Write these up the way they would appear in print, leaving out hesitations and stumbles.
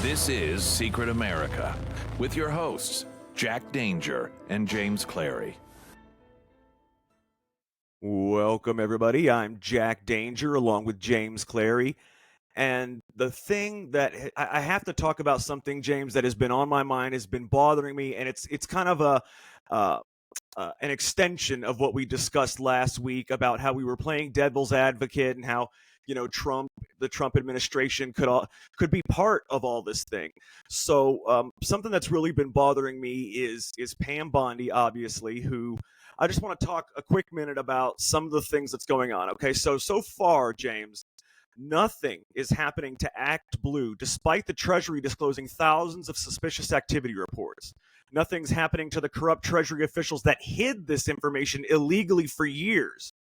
This is Secret America with your hosts, Jack Danger and James Clary. Welcome, everybody. I'm Jack Danger along with James Clary. And the thing that I have to talk about something, James, that has been on my mind, has been bothering me, and it's kind of an extension of what we discussed last week about how we were playing devil's advocate and how the Trump administration could be part of all this thing. So something that's really been bothering me is Pam Bondi, obviously, who I just want to talk a quick minute about some of the things that's going on. Okay, so far, James, nothing is happening to Act Blue, despite the Treasury disclosing thousands of suspicious activity reports. Nothing's happening to the corrupt Treasury officials that hid this information illegally for years.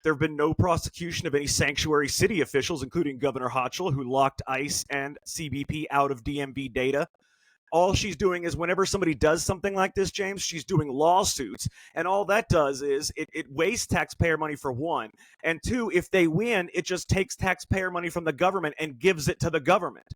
There have been no prosecution of any sanctuary city officials, including Governor Hochul, who locked ICE and CBP out of DMV data. All she's doing is whenever somebody does something like this, James, she's doing lawsuits. And all that does is it wastes taxpayer money, for one. And two, if they win, it just takes taxpayer money from the government and gives it to the government.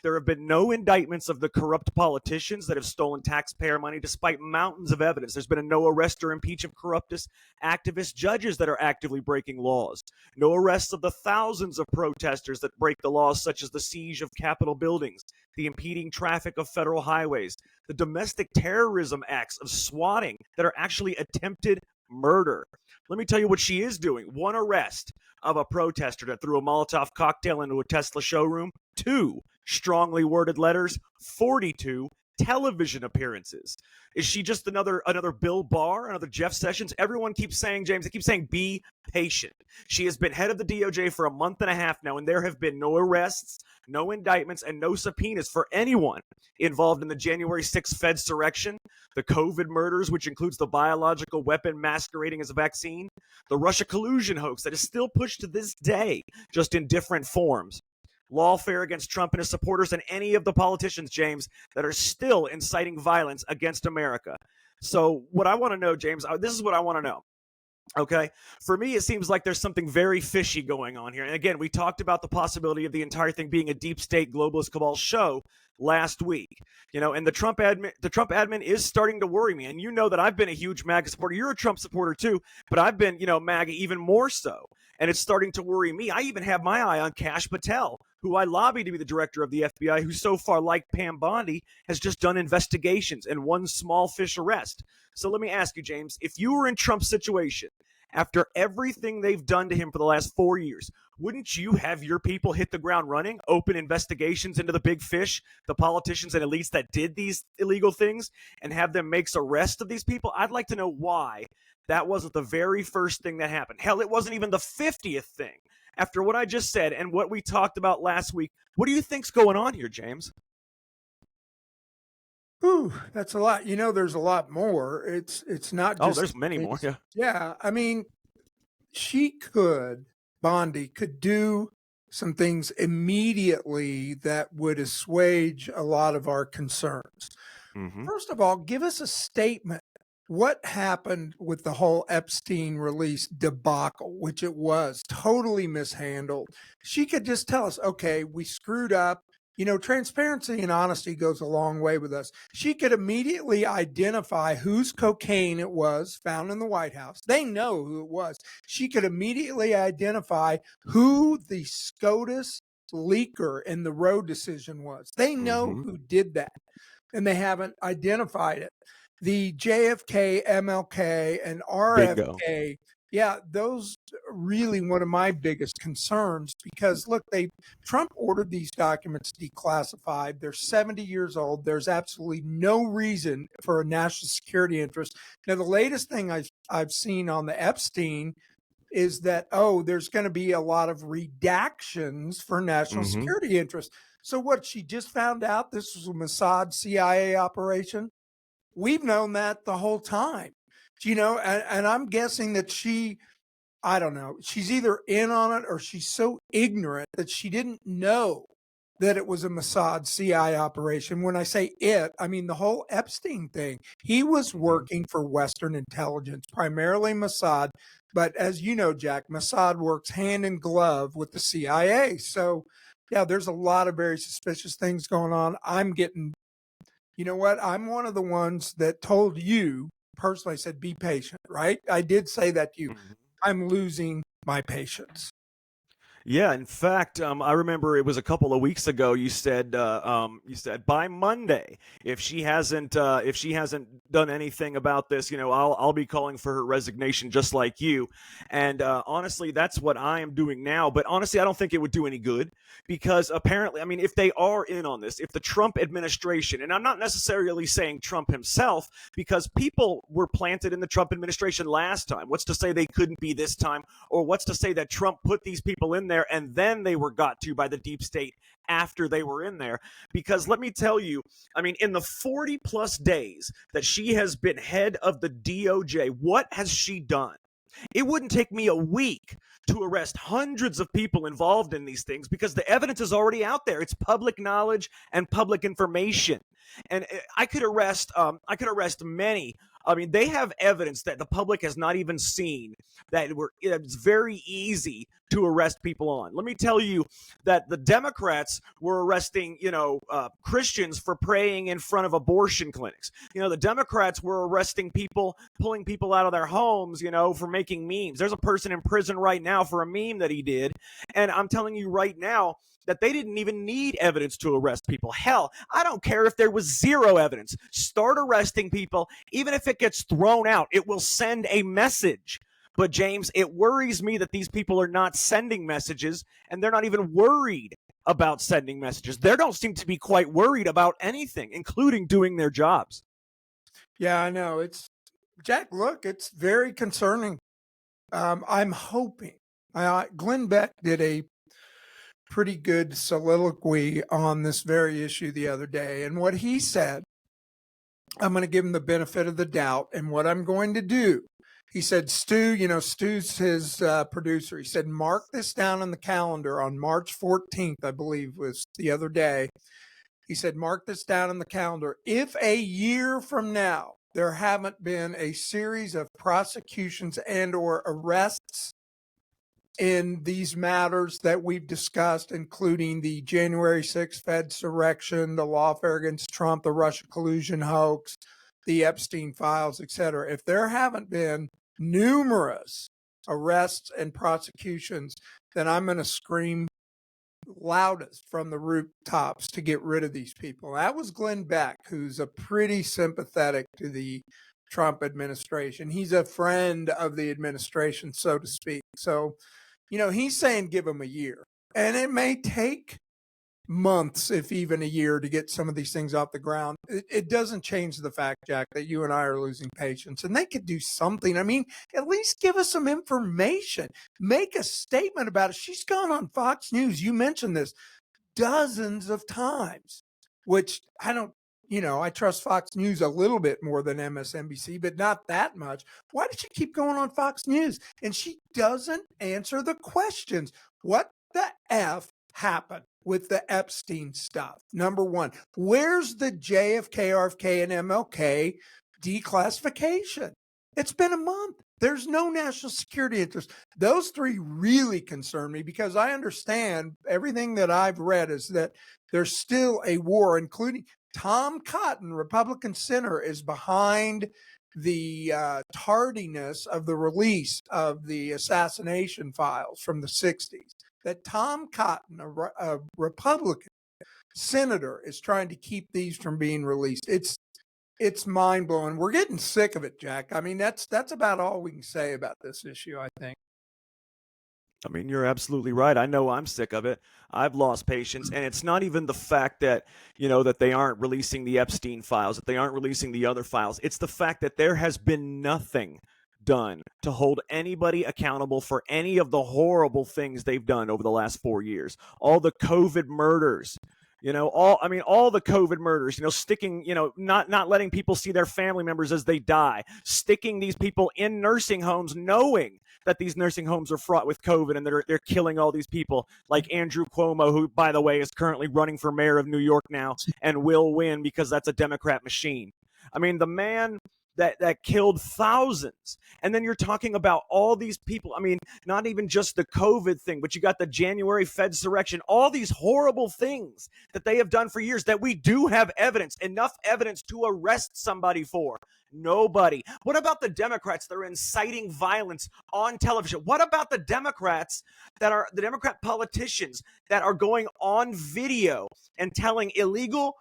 There have been no indictments of the corrupt politicians that have stolen taxpayer money, despite mountains of evidence. There's been a no arrest or impeach of corruptist activist judges that are actively breaking laws. No arrests of the thousands of protesters that break the laws, such as the siege of Capitol buildings, the impeding traffic of federal highways, the domestic terrorism acts of swatting that are actually attempted murder. Let me tell you what she is doing. One arrest of a protester that threw a Molotov cocktail into a Tesla showroom. 2 strongly worded letters. 42 television appearances. Is she just another Bill Barr, another Jeff Sessions? Everyone keeps saying, James, they keep saying, be patient. She has been head of the DOJ for a month and a half now, and there have been no arrests, no indictments, and no subpoenas for anyone involved in the January 6th Fedsurrection, the COVID murders, which includes the biological weapon masquerading as a vaccine, the Russia collusion hoax that is still pushed to this day, just in different forms. Lawfare against Trump and his supporters, and any of the politicians, James, that are still inciting violence against America. So what I want to know, James, this is what I want to know. Okay. For me, it seems like there's something very fishy going on here. And again, we talked about the possibility of the entire thing being a deep state globalist cabal show last week, and the Trump admin is starting to worry me. And you know that I've been a huge MAGA supporter. You're a Trump supporter too, but I've been, MAGA even more so. And it's starting to worry me. I even have my eye on Kash Patel, who I lobbied to be the director of the FBI, who so far, like Pam Bondi, has just done investigations and one small fish arrest. So let me ask you, James, if you were in Trump's situation, after everything they've done to him for the last 4 years, wouldn't you have your people hit the ground running, open investigations into the big fish, the politicians and elites that did these illegal things, and have them make arrests of these people? I'd like to know why that wasn't the very first thing that happened. Hell, it wasn't even the 50th thing. After what I just said and what we talked about last week, what do you think's going on here, James? Ooh, that's a lot. There's a lot more. It's not just. Oh, there's many more. Yeah. Yeah. I mean, Bondi could do some things immediately that would assuage a lot of our concerns. Mm-hmm. First of all, give us a statement. What happened with the whole Epstein release debacle, which it was totally mishandled? She could just tell us, okay, we screwed up. Transparency and honesty goes a long way with us. She could immediately identify whose cocaine it was found in the White House. They know who it was. She could immediately identify who the SCOTUS leaker in the Roe decision was. They know who did that, and they haven't identified it. The JFK, MLK, and RFK, Bingo. Yeah, those are really one of my biggest concerns, because look, Trump ordered these documents declassified. They're 70 years old. There's absolutely no reason for a national security interest. Now, the latest thing I've seen on the Epstein is that, there's going to be a lot of redactions for national security interests. So what, she just found out this was a Mossad CIA operation? We've known that the whole time. And I'm guessing that I don't know, she's either in on it or she's so ignorant that she didn't know that it was a Mossad CIA operation. When I say it, I mean the whole Epstein thing. He was working for Western intelligence, primarily Mossad. But as you know, Jack, Mossad works hand in glove with the CIA. So Yeah, there's a lot of very suspicious things going on. You know what? I'm one of the ones that told you personally, I said, be patient, right? I did say that to you. Mhm. I'm losing my patience. Yeah, in fact, I remember it was a couple of weeks ago. You said by Monday, if she hasn't done anything about this, I'll be calling for her resignation, just like you. And honestly, that's what I am doing now. But honestly, I don't think it would do any good because apparently, I mean, if they are in on this, if the Trump administration, and I'm not necessarily saying Trump himself, because people were planted in the Trump administration last time. What's to say they couldn't be this time? Or what's to say that Trump put these people in there and then they were got to by the deep state after they were in there? Because let me tell you, I mean, in the 40 plus days that she has been head of the DOJ, what has she done? It wouldn't take me a week to arrest hundreds of people involved in these things because the evidence is already out there. It's public knowledge and public information. And I could arrest many. I mean, they have evidence that the public has not even seen it's very easy to arrest people on. Let me tell you that the Democrats were arresting, Christians for praying in front of abortion clinics. The Democrats were arresting people, pulling people out of their homes, for making memes. There's a person in prison right now for a meme that he did. And I'm telling you right now that they didn't even need evidence to arrest people. Hell, I don't care if there was zero evidence. Start arresting people. Even if it gets thrown out, it will send a message. But James, it worries me that these people are not sending messages and they're not even worried about sending messages. They don't seem to be quite worried about anything, including doing their jobs. Yeah, I know. Jack, look, it's very concerning. I'm hoping. Glenn Beck did a pretty good soliloquy on this very issue the other day. And what he said, I'm going to give him the benefit of the doubt. And what I'm going to do, he said, Stu's his producer. He said, mark this down on the calendar on March 14th, I believe was the other day. He said, mark this down on the calendar. If a year from now, there haven't been a series of prosecutions and or arrests in these matters that we've discussed, including the January 6th Fedsurrection, the lawfare against Trump, the Russia collusion hoax, the Epstein files, etc. If there haven't been numerous arrests and prosecutions, then I'm going to scream loudest from the rooftops to get rid of these people. That was Glenn Beck, who's a pretty sympathetic to the Trump administration. He's a friend of the administration, so to speak. So, he's saying give him a year. And it may take months, if even a year, to get some of these things off the ground. It doesn't change the fact, Jack, that you and I are losing patience. And they could do something. I mean, at least give us some information. Make a statement about it. She's gone on Fox News. You mentioned this dozens of times, which I trust Fox News a little bit more than MSNBC, but not that much. Why does she keep going on Fox News? And she doesn't answer the questions. What the F happened with the Epstein stuff? Number one, where's the JFK, RFK, and MLK declassification? It's been a month. There's no national security interest. Those three really concern me because I understand everything that I've read is that there's still a war, including Tom Cotton, Republican senator, is behind the tardiness of the release of the assassination files from the 60s. That Tom Cotton, a Republican senator, is trying to keep these from being released. It's mind blowing. We're getting sick of it, Jack. I mean, that's about all we can say about this issue, I think. I mean, you're absolutely right. I know I'm sick of it. I've lost patience. And it's not even the fact that, that they aren't releasing the Epstein files, that they aren't releasing the other files. It's the fact that there has been nothing done to hold anybody accountable for any of the horrible things they've done over the last 4 years. All the COVID murders, all the COVID murders, sticking, not letting people see their family members as they die, sticking these people in nursing homes, knowing that these nursing homes are fraught with COVID and they're killing all these people, like Andrew Cuomo, who, by the way, is currently running for mayor of New York now and will win because that's a Democrat machine. I mean, the man that killed thousands. And then you're talking about all these people. I mean, not even just the COVID thing, but you got the January Fedsurrection, all these horrible things that they have done for years that we do have evidence, enough evidence to arrest somebody for. Nobody. What about the Democrats that are inciting violence on television? What about the Democrats that are the Democrat politicians that are going on video and telling illegal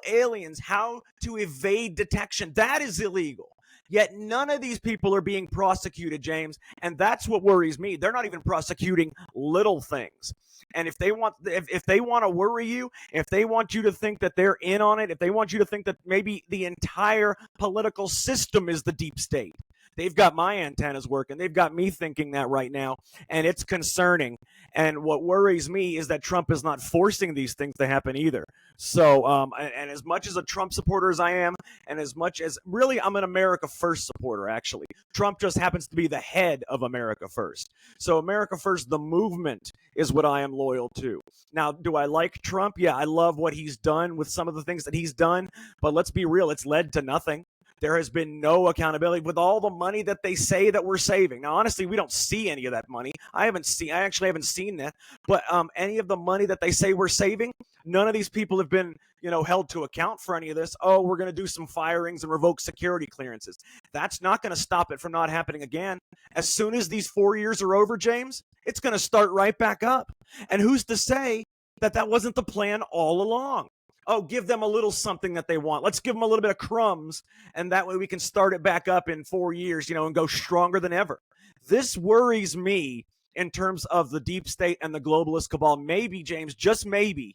aliens how to evade detection? That is illegal. Yet none of these people are being prosecuted, James, and that's what worries me. They're not even prosecuting little things. And if they want to worry you, if they want you to think that they're in on it, if they want you to think that maybe the entire political system is the deep state, they've got my antennas working. They've got me thinking that right now, and it's concerning. And what worries me is that Trump is not forcing these things to happen either. So, and as much as a Trump supporter as I am, and as much as really I'm an America First supporter, actually, Trump just happens to be the head of America First. So America First, the movement, is what I am loyal to. Now, do I like Trump? Yeah, I love what he's done with some of the things that he's done, but let's be real, it's led to nothing. There has been no accountability with all the money that they say that we're saving. Now, honestly, we don't see any of that money. I actually haven't seen that. But any of the money that they say we're saving, none of these people have been, held to account for any of this. Oh, we're going to do some firings and revoke security clearances. That's not going to stop it from not happening again. As soon as these 4 years are over, James, it's going to start right back up. And who's to say that that wasn't the plan all along? Oh, give them a little something that they want. Let's give them a little bit of crumbs, and that way we can start it back up in 4 years, and go stronger than ever. This worries me in terms of the deep state and the globalist cabal. Maybe, James, just maybe,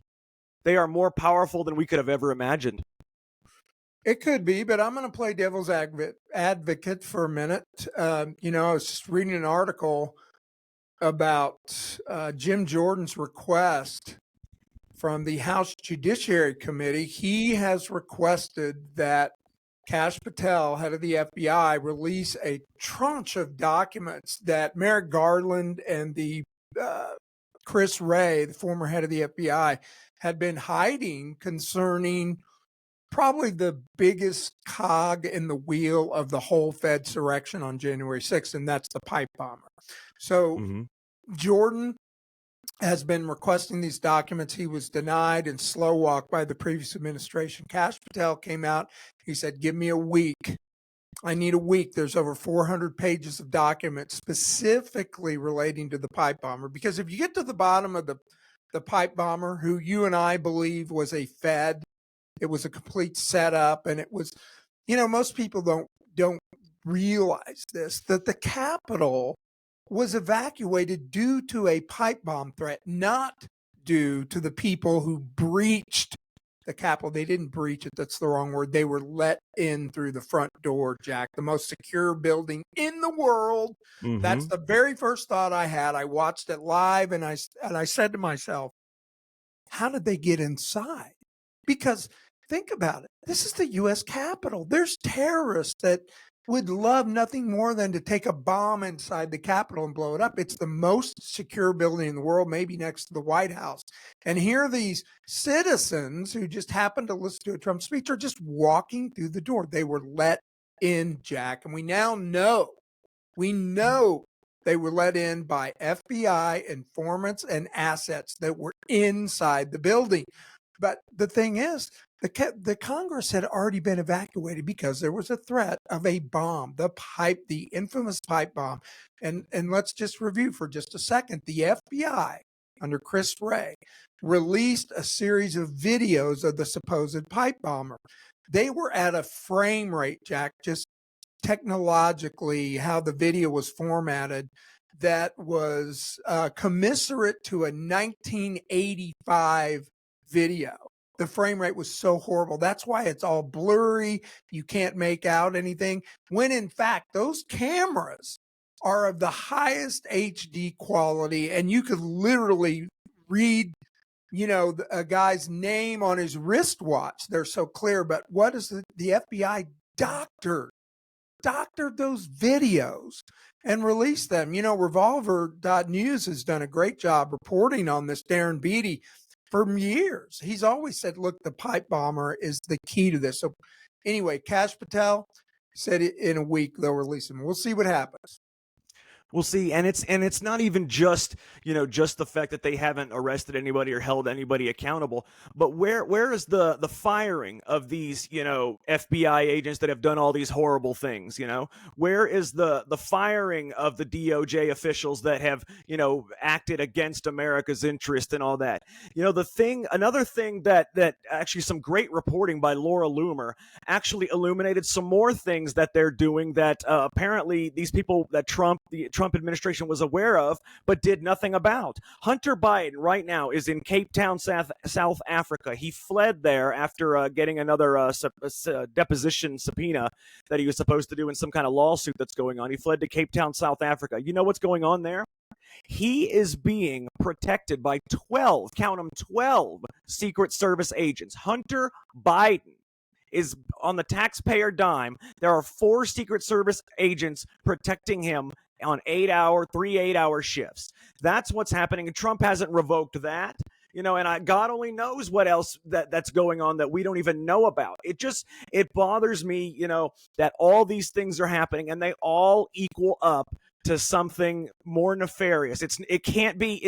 they are more powerful than we could have ever imagined. It could be, but I'm going to play devil's advocate for a minute. I was just reading an article about Jim Jordan's request from the House Judiciary Committee. He has requested that Kash Patel, head of the FBI, release a tranche of documents that Merrick Garland and the Chris Wray, the former head of the FBI, had been hiding concerning probably the biggest cog in the wheel of the whole Fedsurrection on January 6th, and that's the pipe bomber. So Jordan has been requesting these documents. He was denied and slow walked by the previous administration. Kash Patel came out. He said, give me a week. I need a week. There's over 400 pages of documents specifically relating to the pipe bomber. Because if you get to the bottom of the pipe bomber, who you and I believe was a Fed, it was a complete setup, and it was, most people don't realize this, that the Capitol was evacuated due to a pipe bomb threat, not due to the people who breached the Capitol. They didn't breach it. That's the wrong word. They were let in through the front door, Jack, the most secure building in the world. That's the very first thought I had. I watched it live, and I said to myself, how did they get inside? Because think about it. This is the U.S. Capitol. There's terrorists that would love nothing more than to take a bomb inside the Capitol and blow it up. It's the most secure building in the world, maybe next to the White House. And here these citizens who just happened to listen to a Trump speech are just walking through the door. They were let in, Jack. And we now know, they were let in by FBI informants and assets that were inside the building. But the thing is, the Congress had already been evacuated because there was a threat of a bomb, the infamous pipe bomb. And let's just review for just a second. The FBI, under Chris Wray, released a series of videos of the supposed pipe bomber. They were at a frame rate, Jack, just technologically, how the video was formatted, that was commensurate to a 1985 video. The frame rate was so horrible. That's why it's all blurry. You can't make out anything. When in fact, those cameras are of the highest HD quality, and you could literally read, a guy's name on his wristwatch. They're so clear. But what is the FBI doctored those videos and released them? Revolver.news has done a great job reporting on this. Darren Beatty, for years, he's always said, look, the pipe bomber is the key to this. So Anyway, Kash Patel said in a week they'll release him. We'll see what happens. We'll see, and it's not even just just the fact that they haven't arrested anybody or held anybody accountable, but where is the firing of these FBI agents that have done all these horrible things? Where is the firing of the DOJ officials that have acted against America's interest and all that? Another thing that actually some great reporting by Laura Loomer actually illuminated some more things that they're doing that apparently these people that the Trump administration was aware of but did nothing about. Hunter Biden right now is in Cape Town, South Africa. He fled there after getting another deposition subpoena that he was supposed to do in some kind of lawsuit that's going on. He fled to Cape Town, South Africa. You know what's going on there? He is being protected by 12, count them, 12 Secret Service agents. Hunter Biden is on the taxpayer dime. There are 4 Secret Service agents protecting him on 3 8-hour shifts. That's what's happening. And Trump hasn't revoked that. And God only knows what else that's going on that we don't even know about. It bothers me, that all these things are happening and they all equal up to something more nefarious. It can't be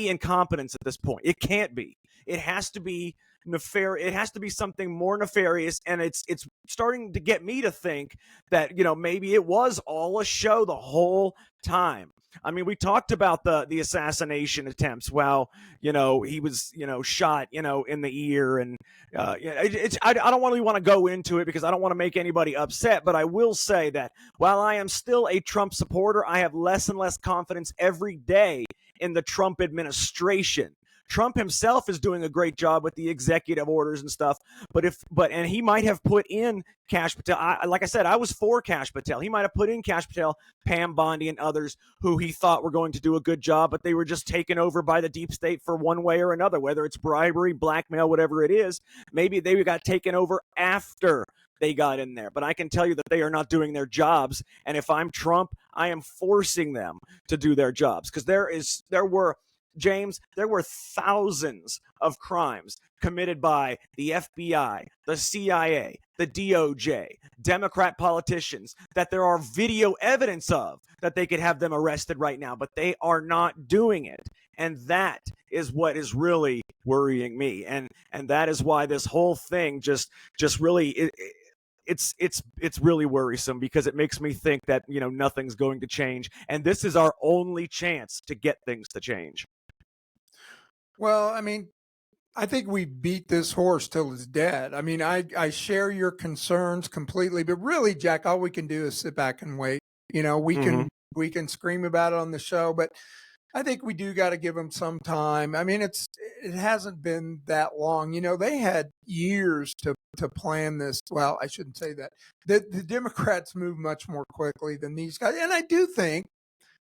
incompetence at this point. It can't be. It has to be nefarious. It has to be something more nefarious, and it's starting to get me to think that maybe it was all a show the whole time. I mean, we talked about the assassination attempts. Well, he was shot in the ear, and I don't really want to go into it because I don't want to make anybody upset. But I will say that while I am still a Trump supporter, I have less and less confidence every day in the Trump administration. Trump himself is doing a great job with the executive orders and stuff, and he might have put in Kash Patel. Like I said, I was for Kash Patel. He might have put in Kash Patel, Pam Bondi, and others who he thought were going to do a good job, but they were just taken over by the deep state for one way or another, whether it's bribery, blackmail, whatever it is. Maybe they got taken over after they got in there. But I can tell you that they are not doing their jobs. And if I'm Trump, I am forcing them to do their jobs because there were thousands of crimes committed by the FBI, the CIA, the DOJ, Democrat politicians that there are video evidence of that they could have them arrested right now, but they are not doing it. And that is what is really worrying me. And that is why this whole thing just really it's really worrisome because it makes me think that nothing's going to change, and this is our only chance to get things to change. Well, I mean, I think we beat this horse till it's dead. I mean, I share your concerns completely, but really, Jack, all we can do is sit back and wait. We can scream about it on the show, but I think we do got to give them some time. I mean, it hasn't been that long. They had years to plan this. Well, I shouldn't say that. The Democrats move much more quickly than these guys, and I do think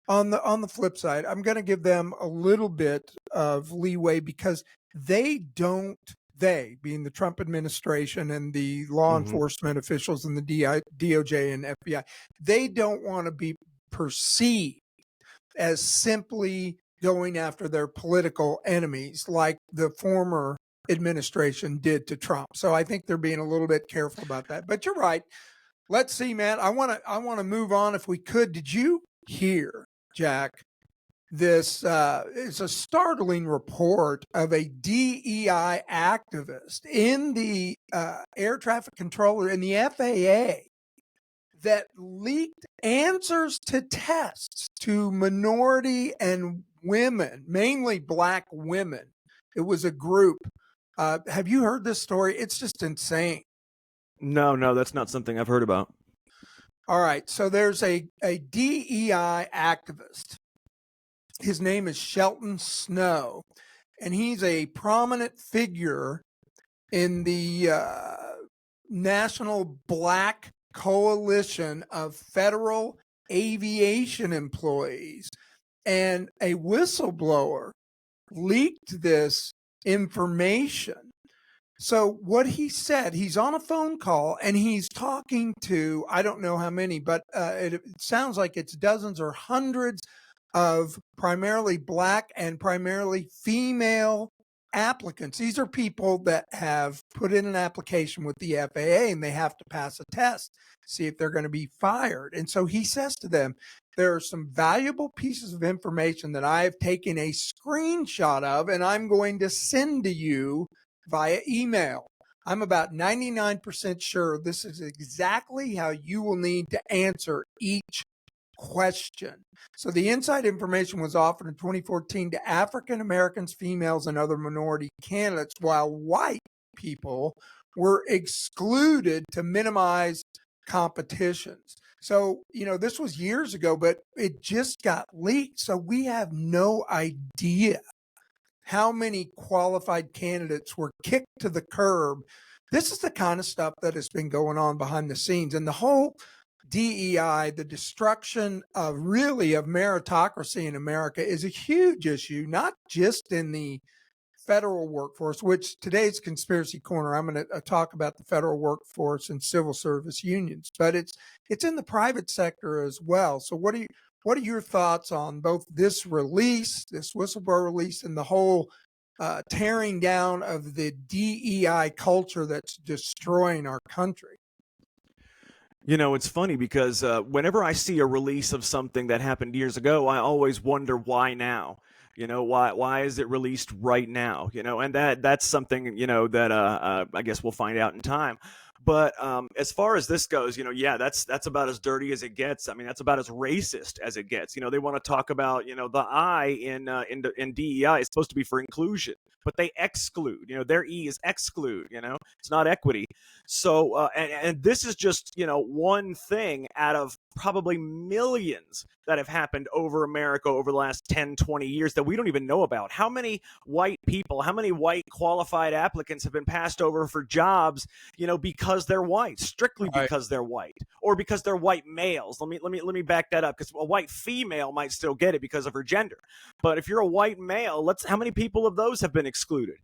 on the flip side, I'm going to give them a little bit of leeway because they being the Trump administration and the law enforcement officials and the DOJ and FBI, they don't want to be perceived as simply going after their political enemies like the former administration did to Trump. So I think they're being a little bit careful about that. But you're right. Let's see, man. I want to move on if we could. Did you hear, Jack, this is a startling report of a DEI activist in the air traffic controller in the FAA that leaked answers to tests to minority and women, mainly Black women. It was a group. Have you heard this story? It's just insane. No, that's not something I've heard about. All right. So there's a DEI activist. His name is Shelton Snow, and he's a prominent figure in the National Black Coalition of Federal Aviation Employees. And a whistleblower leaked this information. So what he said, he's on a phone call and he's talking to, I don't know how many, but it sounds like it's dozens or hundreds of primarily Black and primarily female applicants. These are people that have put in an application with the FAA and they have to pass a test, see if they're going to be fired. And so he says to them, there are some valuable pieces of information that I have taken a screenshot of and I'm going to send to you via email. I'm about 99% sure this is exactly how you will need to answer each question. So the inside information was offered in 2014 to African Americans, females, and other minority candidates, while white people were excluded to minimize competitions. So, this was years ago, but it just got leaked. So we have no idea how many qualified candidates were kicked to the curb. This is the kind of stuff that has been going on behind the scenes. And the whole DEI, the destruction of meritocracy in America is a huge issue, not just in the federal workforce, which today's Conspiracy Corner, I'm going to talk about the federal workforce and civil service unions, but it's in the private sector as well. So what are your thoughts on both this release, this whistleblower release, and the whole tearing down of the DEI culture that's destroying our country? It's funny because whenever I see a release of something that happened years ago, I always wonder why now. Why is it released right now? And that's something that I guess we'll find out in time. But as far as this goes, yeah, that's about as dirty as it gets. I mean, that's about as racist as it gets. They want to talk about, the I in DEI is supposed to be for inclusion, but they exclude. Their E is exclude. It's not equity. So and this is just one thing out of probably millions that have happened over America over the last 10, 20 years that we don't even know about. How many white people, how many white qualified applicants have been passed over for jobs, because they're white, strictly because they're white, or because they're white males. Let me back that up, because a white female might still get it because of her gender. But if you're a white male, how many people of those have been excluded?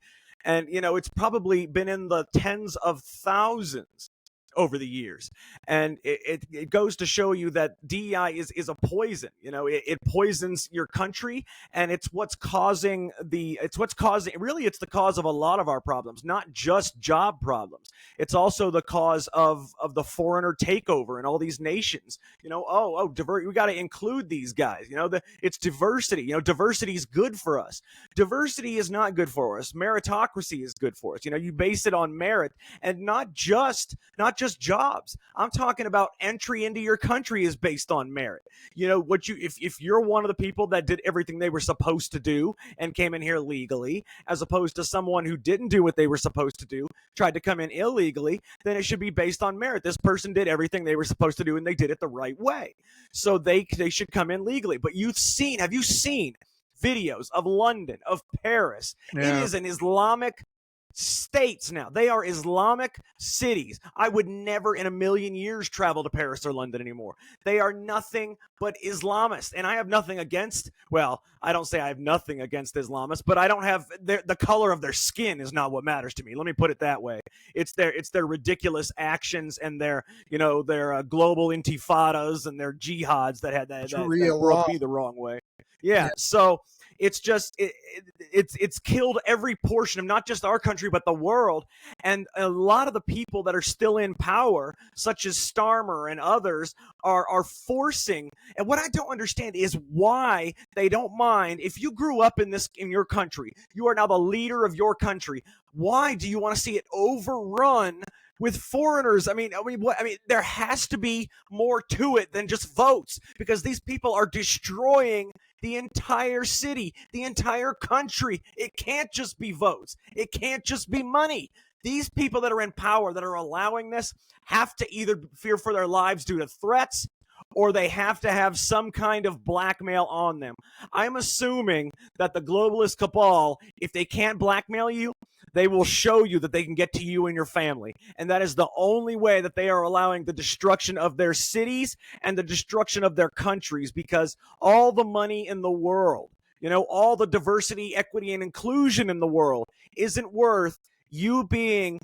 And, it's probably been in the tens of thousands over the years. And it goes to show you that DEI is a poison. It poisons your country, and it's the cause of a lot of our problems, not just job problems. It's also the cause of the foreigner takeover in all these nations. We got to include these guys. It's diversity. Diversity is good for us. Diversity is not good for us. Meritocracy is good for us. You base it on merit, and not just jobs. I'm talking about entry into your country is based on merit. If you're one of the people that did everything they were supposed to do and came in here legally, as opposed to someone who didn't do what they were supposed to do, tried to come in illegally, then it should be based on merit. This person did everything they were supposed to do and they did it the right way. So they should come in legally. But have you seen videos of London, of Paris? Yeah. It is an Islamic states now. They are Islamic cities. I would never in a million years travel to Paris or London anymore. They are nothing but Islamists. And I have nothing against, I don't say I have nothing against Islamists, but I don't have the color of their skin is not what matters to me. Let me put it that way. It's their ridiculous actions and their global intifadas and their jihads that rubbed me the wrong way. Yeah. So it's just it's killed every portion of not just our country but the world, and a lot of the people that are still in power, such as Starmer and others, are forcing. And what I don't understand is why they don't mind. If you grew up in your country, you are now the leader of your country. Why do you want to see it overrun with foreigners? I mean, there has to be more to it than just votes, because these people are destroying the entire city, the entire country. It can't just be votes. It can't just be money. These people that are in power that are allowing this have to either fear for their lives due to threats, or they have to have some kind of blackmail on them. I'm assuming that the globalist cabal, if they can't blackmail you, they will show you that they can get to you and your family. And that is the only way that they are allowing the destruction of their cities and the destruction of their countries, because all the money in the world, all the diversity, equity, and inclusion in the world isn't worth you being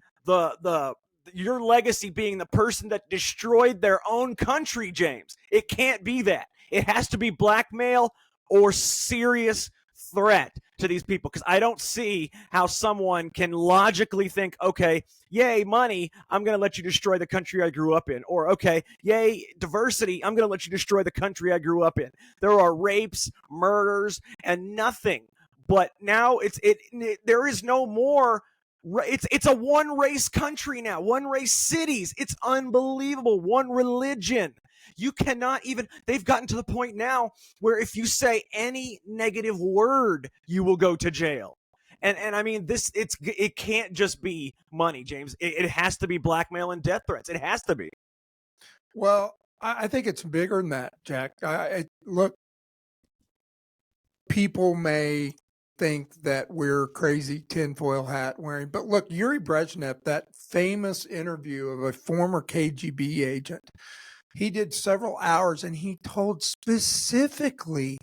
your legacy being the person that destroyed their own country, James. It can't be that. It has to be blackmail or serious threat. to these people, because I don't see how someone can logically think, okay, yay, money, I'm going to let you destroy the country I grew up in. Or, okay, yay, diversity, I'm going to let you destroy the country I grew up in. There are rapes, murders, and nothing. But now there is no more. It's a one race country now, one race cities. It's unbelievable. One religion. You cannot even, they've gotten to the point now where if you say any negative word, you will go to jail. And I mean, it can't just be money, James. It has to be blackmail and death threats. It has to be. Well, I think it's bigger than that, Jack. Look, people may think that we're crazy tinfoil hat wearing, but look, Yuri Brezhnev, that famous interview of a former KGB agent, he did several hours and he told specifically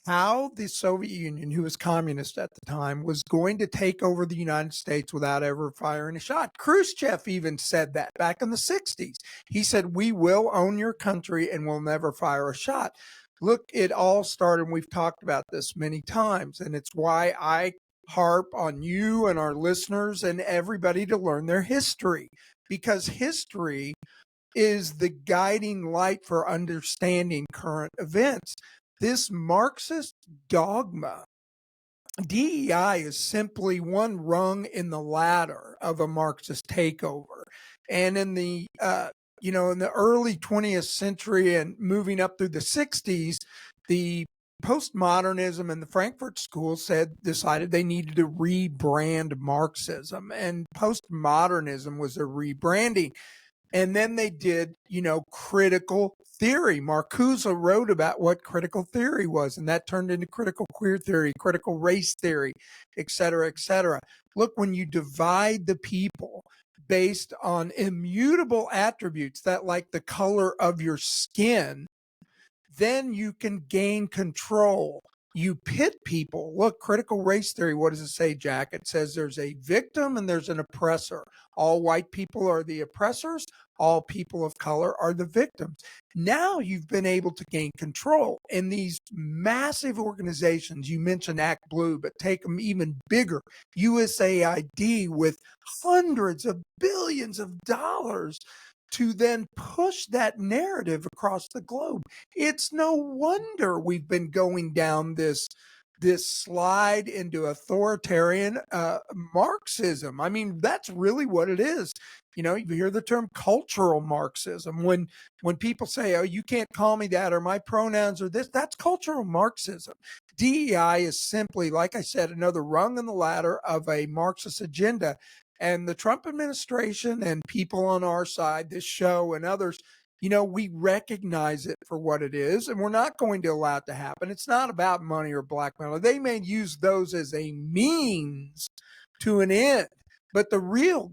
how the Soviet Union, who was communist at the time, was going to take over the United States without ever firing a shot. Khrushchev even said that back in the 60s. He said, we will own your country and we'll never fire a shot. Look, it all started, and we've talked about this many times, and it's why I harp on you and our listeners and everybody to learn their history, because history is the guiding light for understanding current events. This Marxist dogma, DEI, is simply one rung in the ladder of a Marxist takeover. And in the in the early 20th century and moving up through the 60s, the postmodernism and the Frankfurt School decided they needed to rebrand Marxism, and postmodernism was a rebranding. And then they did, critical theory. Marcuse wrote about what critical theory was, and that turned into critical queer theory, critical race theory, et cetera, et cetera. Look, when you divide the people based on immutable attributes that, like the color of your skin, then you can gain control. You pit people. Look, critical race theory, what does it say, Jack? It says there's a victim and there's an oppressor. All white people are the oppressors. All people of color are the victims. Now you've been able to gain control. And these massive organizations, you mentioned Act Blue, but take them even bigger, USAID, with hundreds of billions of dollars to then push that narrative across the globe. It's no wonder we've been going down this slide into authoritarian Marxism. I mean, that's really what it is. You hear the term cultural Marxism. When people say, oh, you can't call me that, or my pronouns are this, that's cultural Marxism. DEI is simply, like I said, another rung in the ladder of a Marxist agenda. And the Trump administration and people on our side, this show and others, we recognize it for what it is, and we're not going to allow it to happen. It's not about money or blackmail. They may use those as a means to an end, but the real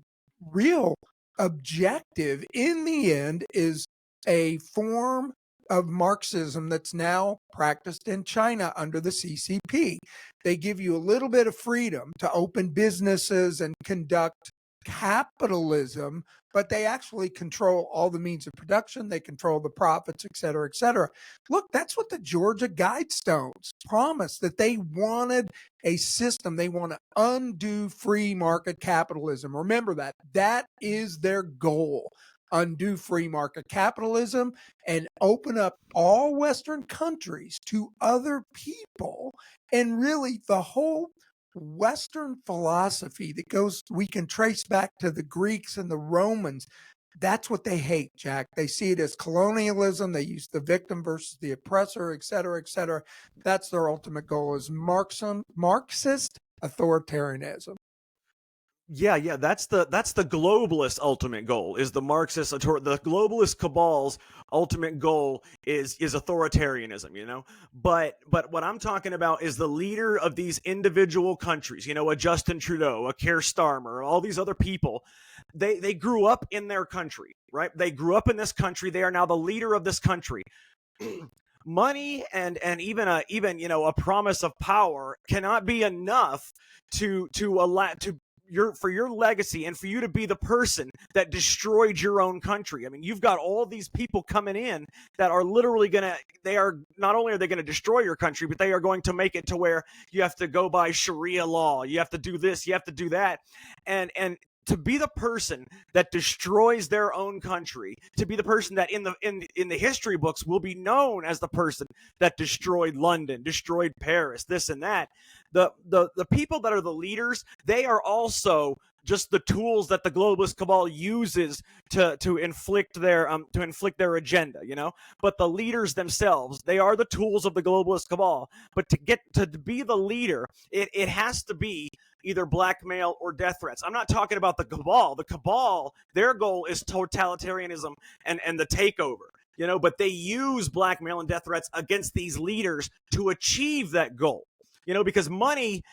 objective in the end is a form of Marxism that's now practiced in China under the CCP. They give you a little bit of freedom to open businesses and conduct capitalism, but they actually control all the means of production. They control the profits, et cetera, et cetera. Look, that's what the Georgia Guidestones promised, that they wanted a system. They want to undo free market capitalism. Remember that. That is their goal. Undo free market capitalism and open up all Western countries to other people. And really, the whole Western philosophy that we can trace back to the Greeks and the Romans, that's what they hate, Jack. They see it as colonialism. They use the victim versus the oppressor, et cetera, et cetera. That's their ultimate goal, is Marxist authoritarianism. Yeah, that's the globalist ultimate goal, is the Marxist, the globalist cabal's ultimate goal is authoritarianism, But what I'm talking about is the leader of these individual countries, a Justin Trudeau, a Keir Starmer, all these other people. They grew up in their country, right? They grew up in this country. They are now the leader of this country. Money and even a promise of power cannot be enough to your legacy and for you to be the person that destroyed your own country. I mean, you've got all these people coming in that are literally not only are they going to destroy your country, but they are going to make it to where you have to go by Sharia law. You have to do this, you have to do that. And to be the person that destroys their own country, to be the person that in the history books will be known as the person that destroyed London, destroyed Paris, this and that. The people that are the leaders, they are also just the tools that the globalist cabal uses to inflict their agenda, you know. But the leaders themselves, they are the tools of the globalist cabal. But to get to be the leader, it has to be either blackmail or death threats. I'm not talking about the cabal. The cabal, their goal is totalitarianism and the takeover, you know, but they use blackmail and death threats against these leaders to achieve that goal. You know, because money,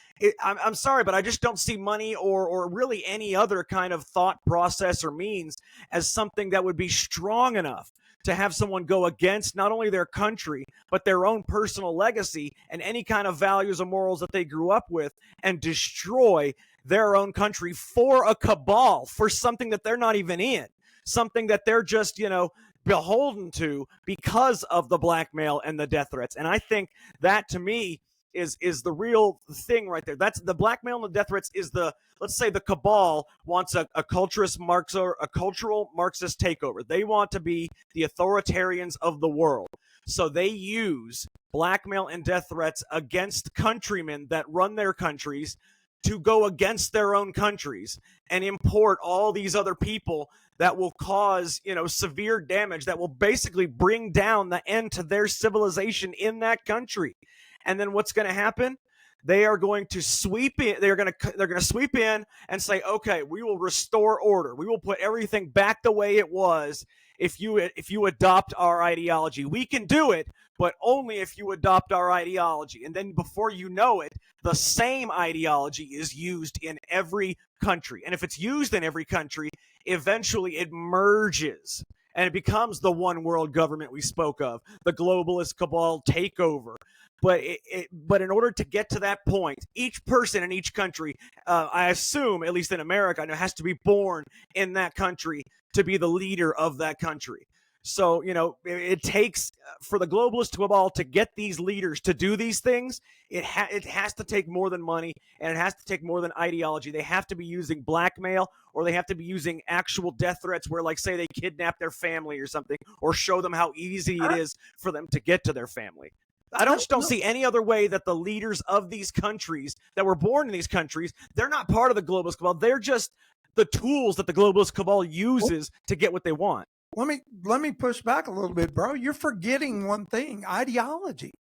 I'm sorry, but I just don't see money or really any other kind of thought process or means as something that would be strong enough to have someone go against not only their country, but their own personal legacy and any kind of values or morals that they grew up with and destroy their own country for a cabal, for something that they're not even in, something that they're just, you know, beholden to because of the blackmail and the death threats. And I think that, to me, is the real thing right there. That's the blackmail and the death threats. Is the, let's say the cabal wants a cultural Marxist takeover. They want to be the authoritarians of the world. So they use blackmail and death threats against countrymen that run their countries to go against their own countries and import all these other people that will cause, you know, severe damage, that will basically bring down the end to their civilization in that country. And then what's going to happen? They are going to sweep in. They're going to sweep in and say, okay, we will restore order. We will put everything back the way it was if you adopt our ideology. We can do it, but only if you adopt our ideology. And then before you know it, the same ideology is used in every country. And if it's used in every country, eventually it merges and it becomes the one world government we spoke of, the globalist cabal takeover. But in order to get to that point, each person in each country, I assume, at least in America, has to be born in that country to be the leader of that country. So, you know, it takes for the globalist cabal to get these leaders to do these things. It has to take more than money, and it has to take more than ideology. They have to be using blackmail, or they have to be using actual death threats where, like, say they kidnap their family or something, or show them how easy it is for them to get to their family. I don't see any other way that the leaders of these countries that were born in these countries, they're not part of the globalist cabal. They're just the tools that the globalist cabal uses to get what they want. Let me push back a little bit, bro. You're forgetting one thing: ideology.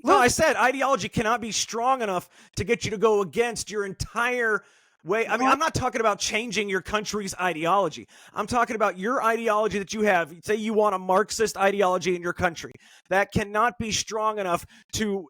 Look, no, I said ideology cannot be strong enough to get you to go against your entire way. I mean, I'm not talking about changing your country's ideology. I'm talking about your ideology that you have. Say you want a Marxist ideology in your country. That cannot be strong enough to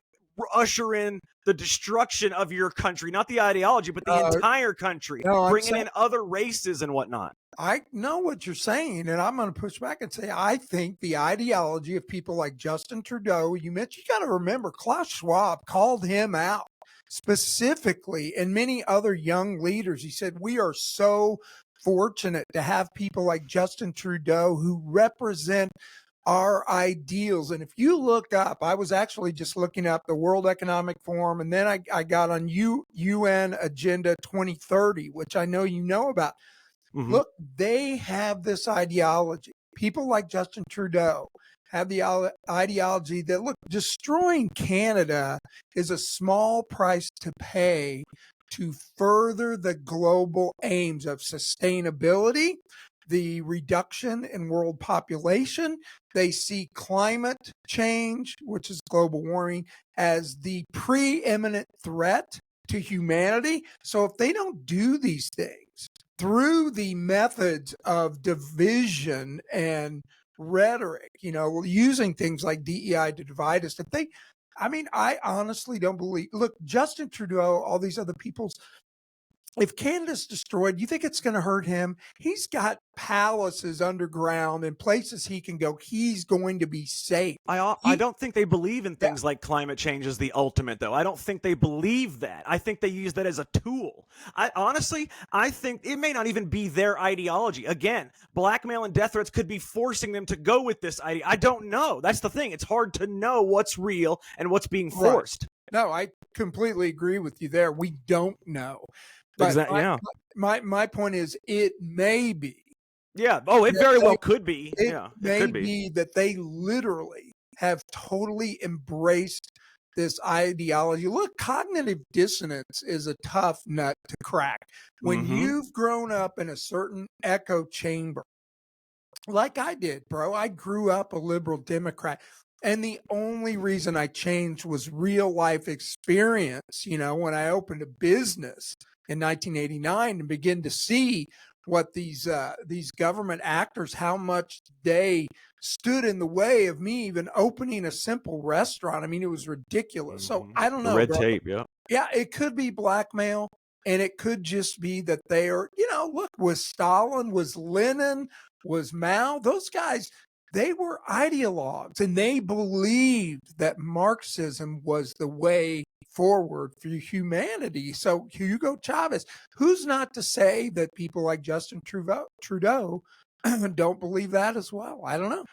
usher in the destruction of your country, not the ideology, but the entire country, bringing in other races and whatnot. I know what you're saying, and I'm going to push back and say I think the ideology of people like Justin Trudeau, you got to remember, Klaus Schwab called him out specifically, and many other young leaders. He said, we are so fortunate to have people like Justin Trudeau who represent our ideals. And if you look up, I was actually just looking up the World Economic Forum, and then I got on UN Agenda 2030, which I know you know about. Mm-hmm. Look, they have this ideology. People like Justin Trudeau have the ideology that, look, destroying Canada is a small price to pay to further the global aims of sustainability, the reduction in world population. They see climate change, which is global warming, as the preeminent threat to humanity. So if they don't do these things through the methods of division and rhetoric, you know, using things like DEI to divide us, I honestly don't believe, look, Justin Trudeau, all these other people's if Canada's destroyed, you think it's going to hurt him? He's got palaces underground and places he can go. He's going to be safe. I don't think they believe in Yeah. things like climate change as the ultimate, though. I don't think they believe that. I think they use that as a tool. I think it may not even be their ideology. Again, blackmail and death threats could be forcing them to go with this idea. I don't know. That's the thing. It's hard to know what's real and what's being forced. Right. No, I completely agree with you there. We don't know. But Exactly. Yeah. my point is, it may be. Yeah. Oh, it very well could be. It Yeah. may It could be. be that they literally have totally embraced this ideology. Look, cognitive dissonance is a tough nut to crack. When you've grown up in a certain echo chamber, like I did, bro, I grew up a liberal Democrat. And the only reason I changed was real life experience. You know, when I opened a business in 1989 and began to see what these government actors, how much they stood in the way of me even opening a simple restaurant. I mean, it was ridiculous. So I don't know. Red bro. tape. Yeah. Yeah, it could be blackmail. And it could just be that they are, you know, look, was Stalin, was Lenin, was Mao, those guys, they were ideologues and they believed that Marxism was the way forward for humanity. So Hugo Chavez, who's not to say that people like Justin Trudeau don't believe that as well? I don't know.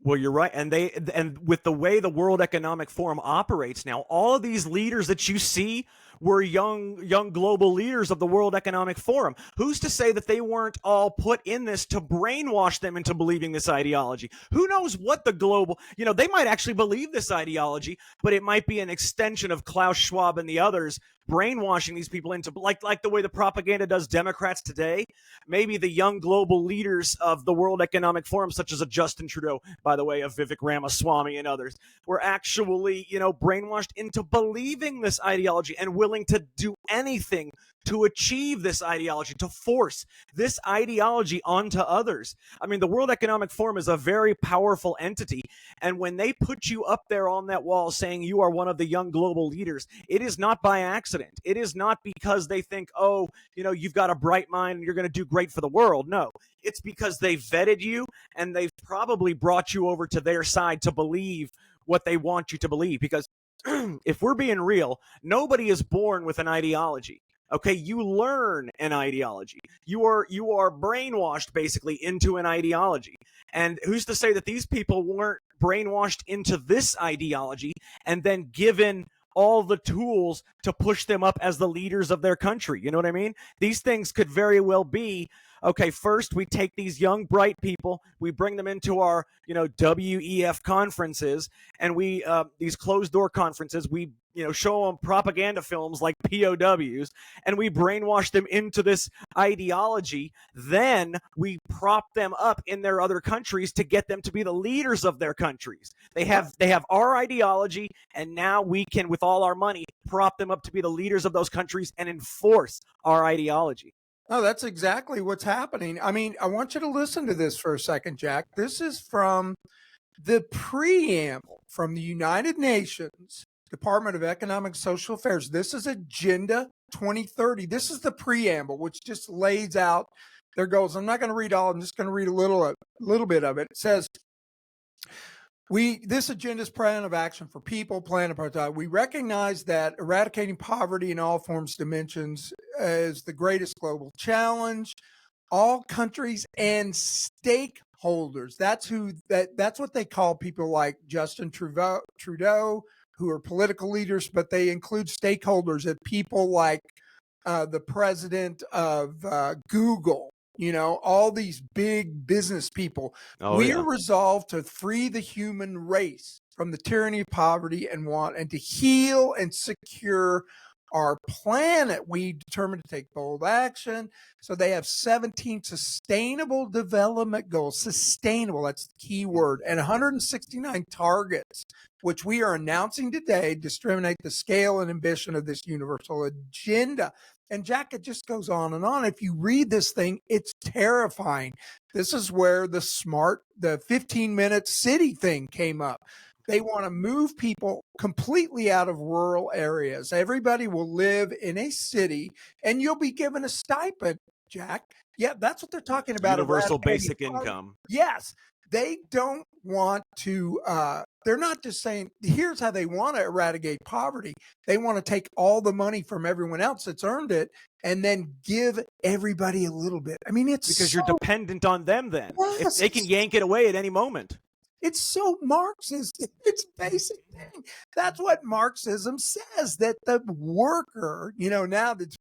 Well, you're right. And with the way the World Economic Forum operates now, all of these leaders that you see were young global leaders of the World Economic Forum. Who's to say that they weren't all put in this to brainwash them into believing this ideology? Who knows what the global, they might actually believe this ideology, but it might be an extension of Klaus Schwab and the others brainwashing these people into, like the way the propaganda does Democrats today. Maybe the young global leaders of the World Economic Forum, such as a Justin Trudeau, by the way, of Vivek Ramaswamy and others, were actually, brainwashed into believing this ideology and willing to do anything to achieve this ideology, to force this ideology onto others. I mean, the World Economic Forum is a very powerful entity. And when they put you up there on that wall saying you are one of the young global leaders, it is not by accident. It is not because they think, oh, you've got a bright mind and you're going to do great for the world. No, it's because they vetted you and they've probably brought you over to their side to believe what they want you to believe. Because if we're being real, nobody is born with an ideology. Okay, you learn an ideology. You are brainwashed basically into an ideology. And who's to say that these people weren't brainwashed into this ideology and then given all the tools to push them up as the leaders of their country? You know what I mean? These things could very well be, okay, first we take these young, bright people, we bring them into our, WEF conferences, and we, these closed door conferences, we, show them propaganda films like POWs, and we brainwash them into this ideology. Then we prop them up in their other countries to get them to be the leaders of their countries. They have our ideology, and now we can, with all our money, prop them up to be the leaders of those countries and enforce our ideology. Oh, that's exactly what's happening. I mean, I want you to listen to this for a second, Jack. This is from the preamble from the United Nations Department of Economic and Social Affairs. This is Agenda 2030. This is the preamble, which just lays out their goals. I'm not going to read all. I'm just going to read a little bit of it. It says, this agenda's plan of action for people, planet, apartheid. We recognize that eradicating poverty in all forms, dimensions is the greatest global challenge. All countries and stakeholders. That's what they call people like Justin Trudeau, who are political leaders, but they include stakeholders and people like the president of Google. All these big business people. We are resolved to free the human race from the tyranny of poverty and want, and to heal and secure our planet. We determined to take bold action. So they have 17 sustainable development goals. Sustainable, that's the key word. And 169 targets, which we are announcing today, discriminate the scale and ambition of this universal agenda. And Jack, it just goes on and on. If you read this thing, it's terrifying. This is where the 15-minute city thing came up. They want to move people completely out of rural areas. Everybody will live in a city and you'll be given a stipend, Jack. Yeah, that's what they're talking about. Universal Eradicating basic poverty. income. Yes, they don't want to. They're not just saying, here's how they want to eradicate poverty. They want to take all the money from everyone else that's earned it and then give everybody a little bit. I mean, it's Because you're dependent on them then. If yes, they can yank it away at any moment. it's so Marxist. It's basic thing. That's what Marxism says, that the worker, now that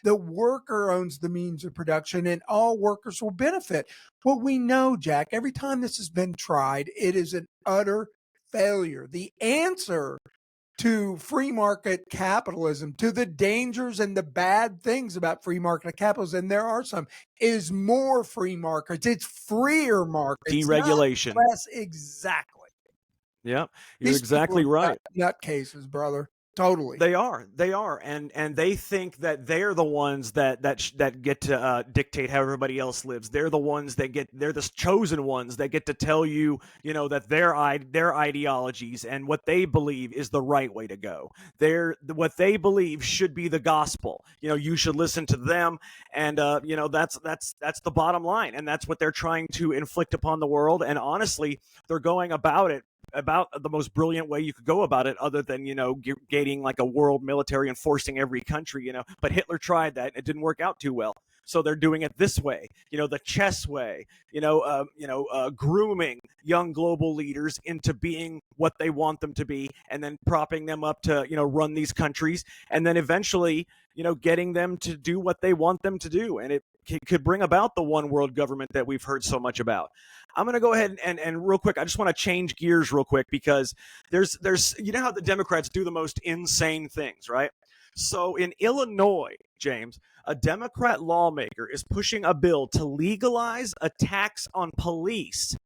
the worker owns the means of production and all workers will benefit. Well, we know, Jack, every time this has been tried, it is an utter failure. The answer to free market capitalism, to the dangers and the bad things about free market capitalism, and there are some, is more free markets. It's freer markets. Deregulation. Less, exactly. Yeah, you're These exactly people are right. nutcases, brother. Totally. They are, and they think that they're the ones that get to dictate how everybody else lives. They're the ones they're the chosen ones that get to tell you, that their ideologies and what they believe is the right way to go. What they believe should be the gospel. You should listen to them, and that's the bottom line, and that's what they're trying to inflict upon the world. And honestly, they're going about it about the most brilliant way you could go about it, other than gating like a world military and forcing every country. But Hitler tried that and it didn't work out too well, so they're doing it this way, the chess way, grooming young global leaders into being what they want them to be, and then propping them up to run these countries, and then eventually getting them to do what they want them to do. And it could bring about the one world government that we've heard so much about. I'm going to go ahead and real quick, I just want to change gears real quick, because there's how the Democrats do the most insane things, right? So in Illinois, James, a Democrat lawmaker is pushing a bill to legalize attacks on police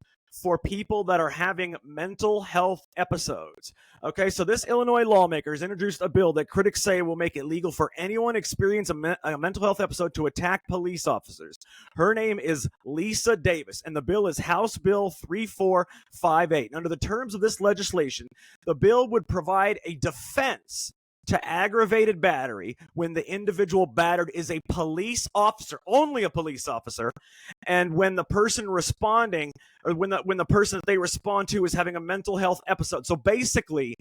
for people that are having mental health episodes. Okay, so this Illinois lawmaker has introduced a bill that critics say will make it legal for anyone experiencing a mental health episode to attack police officers. Her name is Lisa Davis, and the bill is House Bill 3458. Under the terms of this legislation, the bill would provide a defense to aggravated battery when the individual battered is a police officer, only a police officer, and when the person responding, or when the person that they respond to is having a mental health episode. So basically,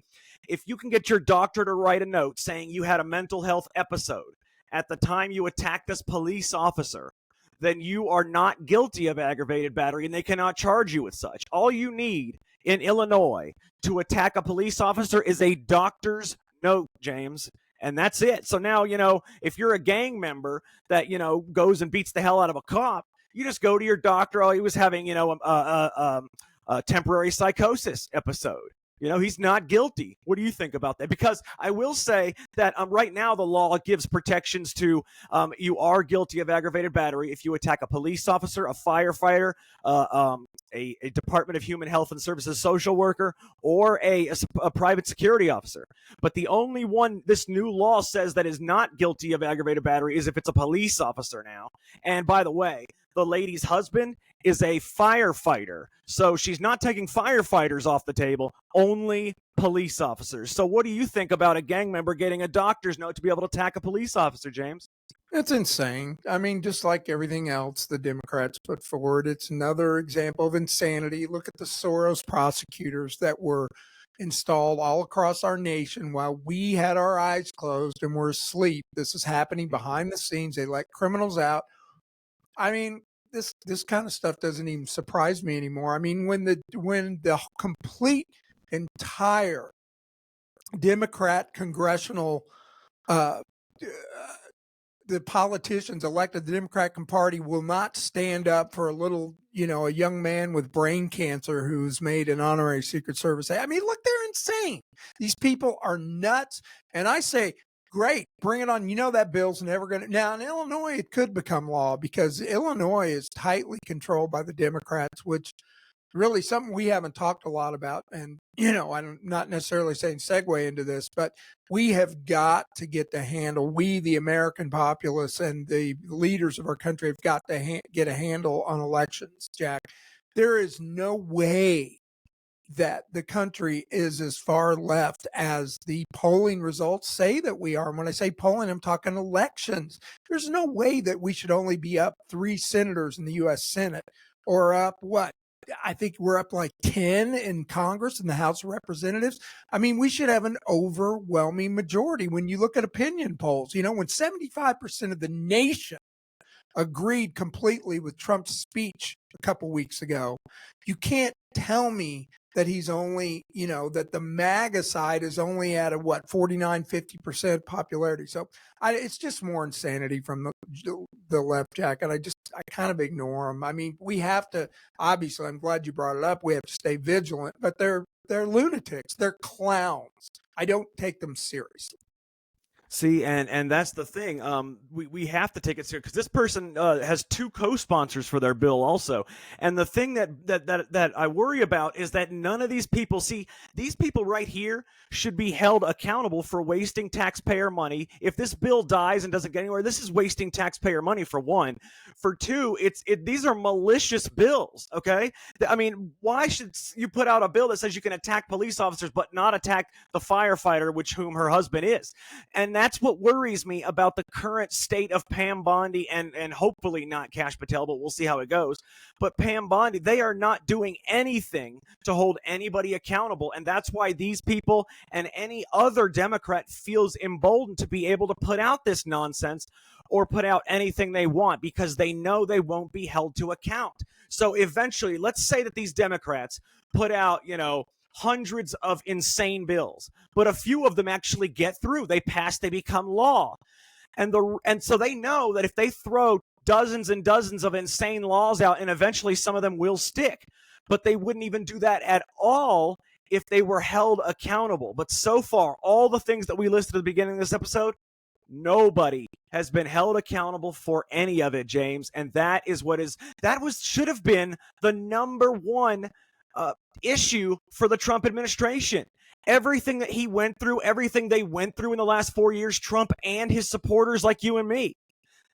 if you can get your doctor to write a note saying you had a mental health episode at the time you attacked this police officer, then you are not guilty of aggravated battery and they cannot charge you with such. All you need in Illinois to attack a police officer is a doctor's note, James, and that's it. So now, if you're a gang member that, goes and beats the hell out of a cop, you just go to your doctor. Oh, he was having, a temporary psychosis episode. He's not guilty. What do you think about that? Because I will say that right now the law gives protections to you are guilty of aggravated battery if you attack a police officer, a firefighter, a Department of Human Health and Services social worker, or a private security officer. But the only one this new law says that is not guilty of aggravated battery is if it's a police officer now. And by the way, the lady's husband is a firefighter. So she's not taking firefighters off the table, only police officers. So what do you think about a gang member getting a doctor's note to be able to attack a police officer, James? It's insane. I mean, just like everything else the Democrats put forward, it's another example of insanity. Look at the Soros prosecutors that were installed all across our nation while we had our eyes closed and were asleep. This is happening behind the scenes. They let criminals out. I mean, this kind of stuff doesn't even surprise me anymore. I mean, when the complete entire Democrat congressional the politicians elected the Democratic Party will not stand up for a little, a young man with brain cancer who's made an honorary Secret Service. I mean, look, they're insane. These people are nuts. And I say, great, bring it on. That bill's never going to. Now, in Illinois, it could become law because Illinois is tightly controlled by the Democrats, which really something we haven't talked a lot about. And, I'm not necessarily saying segue into this, but we have got to get the handle. We, the American populace and the leaders of our country have got to get a handle on elections, Jack. There is no way that the country is as far left as the polling results say that we are. And when I say polling, I'm talking elections. There's no way that we should only be up 3 senators in the U.S. Senate, or up what? I think we're up like 10 in Congress and the House of Representatives. I mean, we should have an overwhelming majority. When you look at opinion polls, when 75% of the nation agreed completely with Trump's speech a couple weeks ago, you can't tell me that he's only, that the MAGA side is only at a 49, 50% popularity. So it's just more insanity from the left, Jack. And I kind of ignore them. I mean, we have to, obviously, I'm glad you brought it up. We have to stay vigilant, but they're lunatics. They're clowns. I don't take them seriously. See, and that's the thing. We have to take it serious because this person has 2 co-sponsors for their bill also. And the thing that I worry about is that none of these people, these people right here should be held accountable for wasting taxpayer money. If this bill dies and doesn't get anywhere, this is wasting taxpayer money, for one. For two, these are malicious bills. Okay, I mean, why should you put out a bill that says you can attack police officers but not attack the firefighter, whom her husband is? And that's what worries me about the current state of Pam Bondi and hopefully not Kash Patel, but we'll see how it goes. But Pam Bondi, they are not doing anything to hold anybody accountable. And that's why these people and any other Democrat feels emboldened to be able to put out this nonsense or put out anything they want, because they know they won't be held to account. So eventually, let's say that these Democrats put out, hundreds of insane bills, but a few of them actually get through. They pass, they become law. And so they know that if they throw dozens and dozens of insane laws out, and eventually some of them will stick, but they wouldn't even do that at all if they were held accountable. But so far, all the things that we listed at the beginning of this episode, nobody has been held accountable for any of it, James. And that should have been the number one issue for the Trump administration. Everything that he went through, everything they went through in the last 4 years, Trump and his supporters like you and me,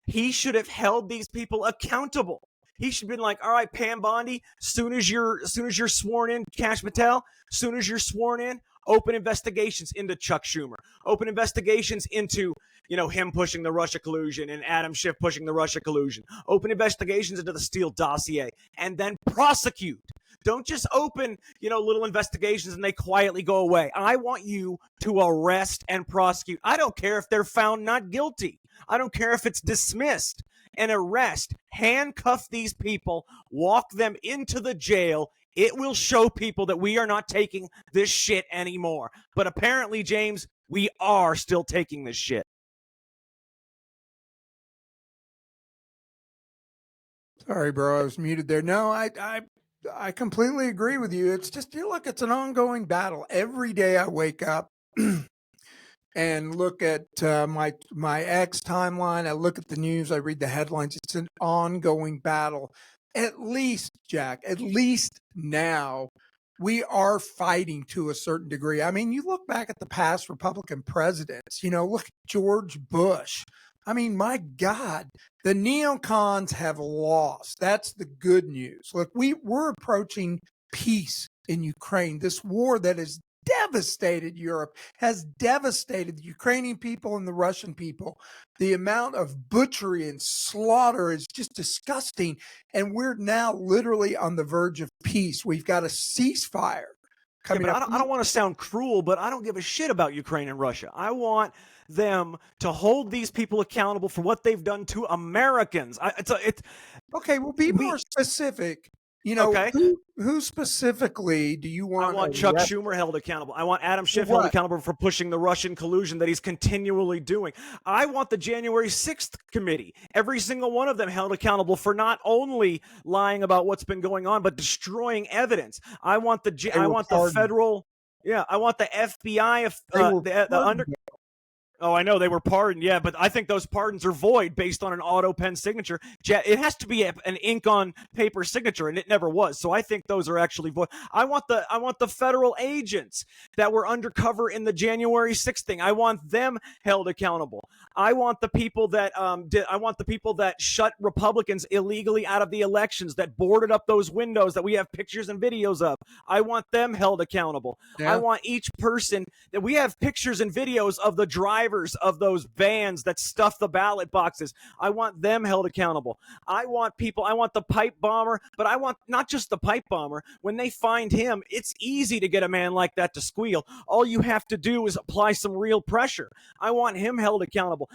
he should have held these people accountable. He should have been like, all right, Pam Bondi, soon as you're sworn in, Kash Patel, soon as you're sworn in, open investigations into Chuck Schumer, open investigations into, him pushing the Russia collusion and Adam Schiff pushing the Russia collusion, open investigations into the Steele dossier, and then prosecute. Don't just open, little investigations and they quietly go away. I want you to arrest and prosecute. I don't care if they're found not guilty. I don't care if it's dismissed. And arrest, handcuff these people, walk them into the jail. It will show people that we are not taking this shit anymore. But apparently, James, we are still taking this shit. Sorry, bro, I was muted there. No, I completely agree with you. It's just, look, it's an ongoing battle. Every day I wake up and look at my X timeline. I look at the news. I read the headlines. It's an ongoing battle. At least, Jack, now we are fighting to a certain degree. I mean, you look back at the past Republican presidents, look at George Bush. I mean, my God, the neocons have lost. That's the good news. Look, we're approaching peace in Ukraine. This war that has devastated Europe, has devastated the Ukrainian people and the Russian people. The amount of butchery and slaughter is just disgusting. And we're now literally on the verge of peace. We've got a ceasefire coming up. I don't want to sound cruel, but I don't give a shit about Ukraine and Russia. I want them to hold these people accountable for what they've done to Americans. Okay, well, be more specific. Okay. Who specifically do you want? I want Chuck Schumer held accountable. I want Adam Schiff held accountable for pushing the Russian collusion that he's continually doing. I want the January 6th committee, every single one of them held accountable for not only lying about what's been going on, but destroying evidence. I want the FBI, Oh, I know they were pardoned, yeah, but I think those pardons are void based on an auto pen signature. It has to be an ink on paper signature, and it never was. So I think those are actually void. I want the federal agents that were undercover in the January 6th thing. I want them held accountable. I want the people that shut Republicans illegally out of the elections, that boarded up those windows that we have pictures and videos of. I want them held accountable. Yeah. I want each person that we have pictures and videos of the drivers of those vans that stuff the ballot boxes. I want them held accountable. I want the pipe bomber, but I want not just the pipe bomber. When they find him, it's easy to get a man like that to squeal. All you have to do is apply some real pressure. I want him held accountable.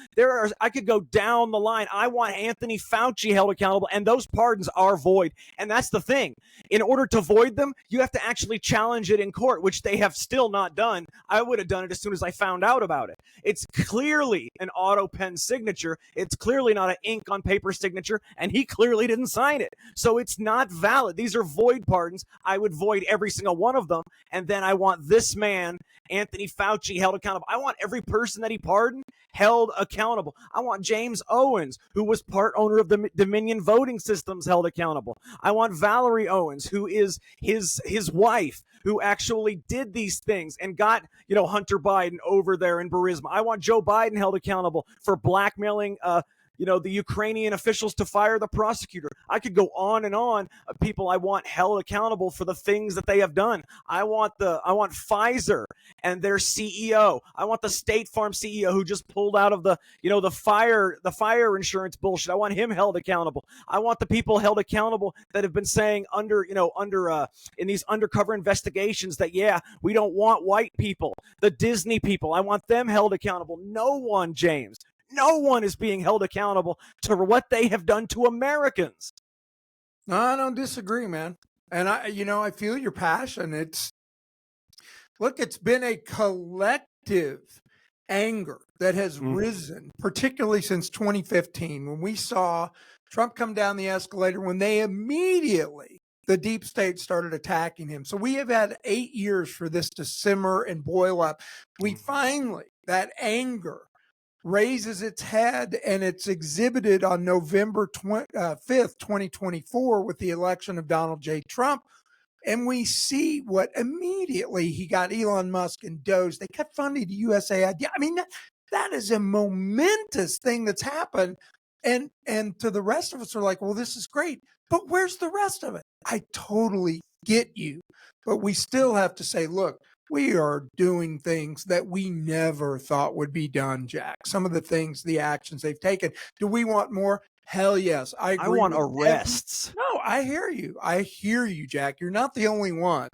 I could go down the line. I want Anthony Fauci held accountable, and those pardons are void. And that's the thing. In order to void them, you have to actually challenge it in court, which they have still not done. I would have done it as soon as I found out about it. It's clearly an auto pen signature. It's clearly not an ink on paper signature, and he clearly didn't sign it. So it's not valid. These are void pardons. I would void every single one of them, and then I want this man, Anthony Fauci, held accountable. I want every person that he pardoned held accountable. I want James Owens, who was part owner of the Dominion voting systems, held accountable. I want Valerie Owens, who is his wife, who actually did these things and got, Hunter Biden over there in Burisma. I want Joe Biden held accountable for blackmailing the Ukrainian officials to fire the prosecutor. I could go on and on of people I want held accountable for the things that they have done. I want Pfizer and their CEO. I want the State Farm CEO who just pulled out of the fire insurance bullshit. I want him held accountable. I want the people held accountable that have been saying in these undercover investigations that, we don't want white people, the Disney people. I want them held accountable. No one, James. No one is being held accountable to what they have done to Americans. No, I don't disagree, man. And I feel your passion. It's been a collective anger that has risen, particularly since 2015, when we saw Trump come down the escalator, when the deep state started attacking him. So we have had 8 years for this to simmer and boil up. We finally, that anger raises its head, and it's exhibited on November 5th, 2024, with the election of Donald J. Trump. And we see what immediately he got Elon Musk and Doge. They cut funding to USAID. I mean, that is a momentous thing that's happened. And to the rest of us are like, well, this is great, but where's the rest of it? I totally get you. But we still have to say, look, we are doing things that we never thought would be done, Jack. Some of the actions they've taken. Do we want more? Hell yes. I agree. I want arrests. No, I hear you. I hear you, Jack. You're not the only one.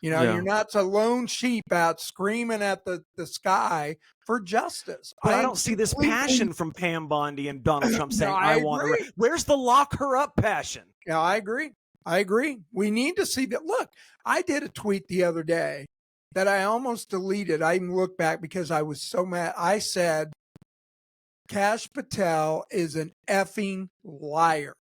You're not a lone sheep out screaming at the sky for justice. But I don't see this passion from Pam Bondi and Donald Trump saying, I want arrests. Where's the lock her up passion? Yeah, I agree. We need to see that. Look, I did a tweet the other day that I almost deleted. I even looked back because I was so mad. I said, Kash Patel is an effing liar.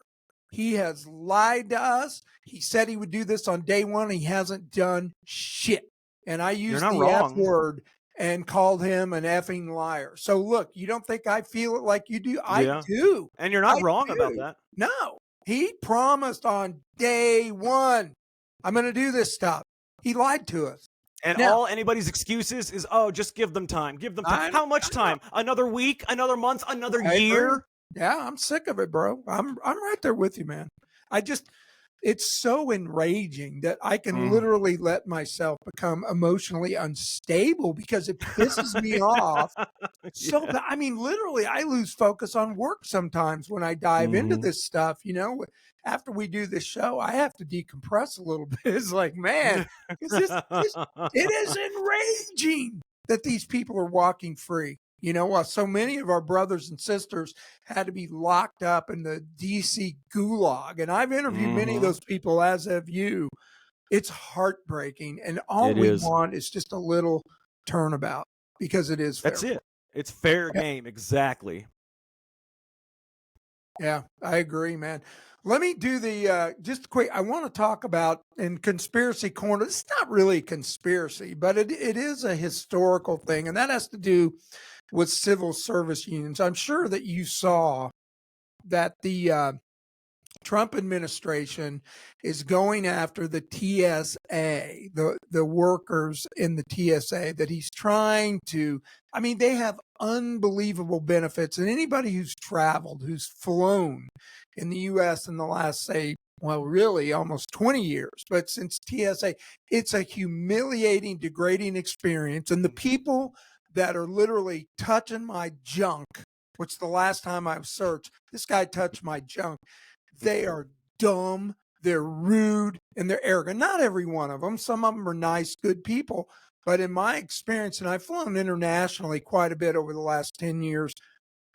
He has lied to us. He said he would do this on day one. He hasn't done shit. And I used the F word and called him an effing liar. So look, you don't think I feel it like you do? I do. And you're not wrong about that. No. He promised on day one, I'm going to do this stuff. He lied to us. And all anybody's excuses is, just give them time. Give them time. How much time? Another week? Another month? Another year? Yeah, I'm sick of it, bro. I'm right there with you, man. It's so enraging that I can literally let myself become emotionally unstable because it pisses me off. So that, literally, I lose focus on work sometimes when I dive into this stuff. After we do this show, I have to decompress a little bit. It's like, man, it is enraging that these people are walking free. While so many of our brothers and sisters had to be locked up in the DC gulag. And I've interviewed many of those people, as have you. It's heartbreaking. And all we want is just a little turnabout because it is fair. That's it. It's fair game. Exactly. Yeah, I agree, man. Let me do just quick. I want to talk about in Conspiracy Corner. It's not really a conspiracy, but it is a historical thing. And that has to do with civil service unions. I'm sure that you saw that the Trump administration is going after the TSA, the workers in the TSA, that he's trying to. I mean, they have unbelievable benefits, and anybody who's traveled, who's flown in the U.S. in the last, say, well, really almost 20 years, but since TSA, it's a humiliating, degrading experience. And the people that are literally touching my junk, which the last time I've searched, this guy touched my junk. They are dumb, they're rude, and they're arrogant. Not every one of them. Some of them are nice, good people. But in my experience, and I've flown internationally quite a bit over the last 10 years,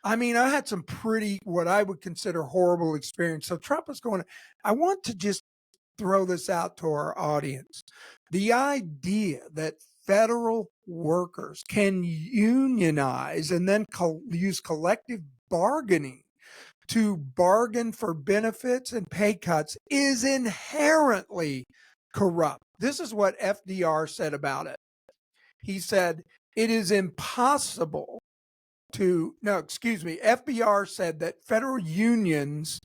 I mean, I had some pretty, what I would consider horrible experience. So Trump is going to, I want to just throw this out to our audience. The idea that federal workers can unionize and then use collective bargaining to bargain for benefits and pay cuts is inherently corrupt. This is what FDR said about it. He said, it is impossible FBR said that federal unions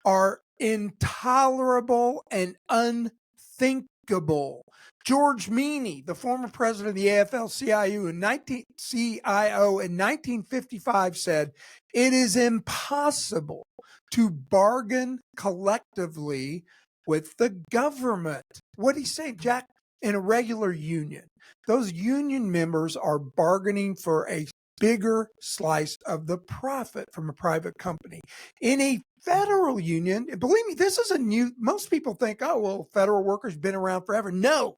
are intolerable and unthinkable. George Meany, the former president of the AFL-CIO in 1955, said, it is impossible to bargain collectively with the government. What did he say, Jack? In a regular union, those union members are bargaining for a bigger slice of the profit from a private company. In a federal union, believe me, this is most people think, oh, well, federal workers been around forever. No,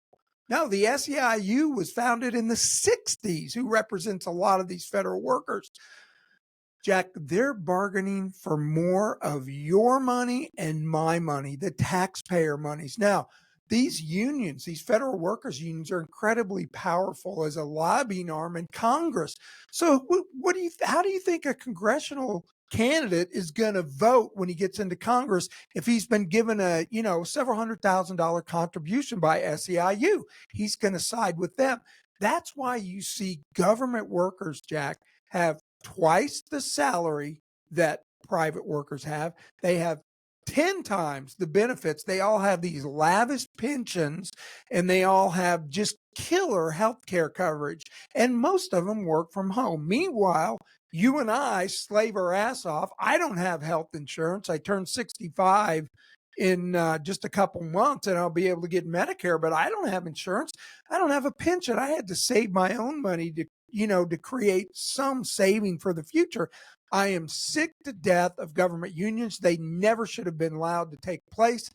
the SEIU was founded in the 60s, who represents a lot of these federal workers. Jack, they're bargaining for more of your money and my money, the taxpayer monies. Now, these unions, these federal workers unions, are incredibly powerful as a lobbying arm in Congress. So how do you think a congressional candidate is going to vote when he gets into Congress if he's been given a, several $100,000 contribution by SEIU? He's going to side with them. That's why you see government workers, Jack, have twice the salary that private workers have. They have 10 times the benefits. They all have these lavish pensions, and they all have just killer health care coverage. And most of them work from home. Meanwhile, you and I slave our ass off. I don't have health insurance. I turned 65 in just a couple months, and I'll be able to get Medicare, but I don't have insurance. I don't have a pension. I had to save my own money to create some saving for the future. I am sick to death of government unions. They never should have been allowed to take place.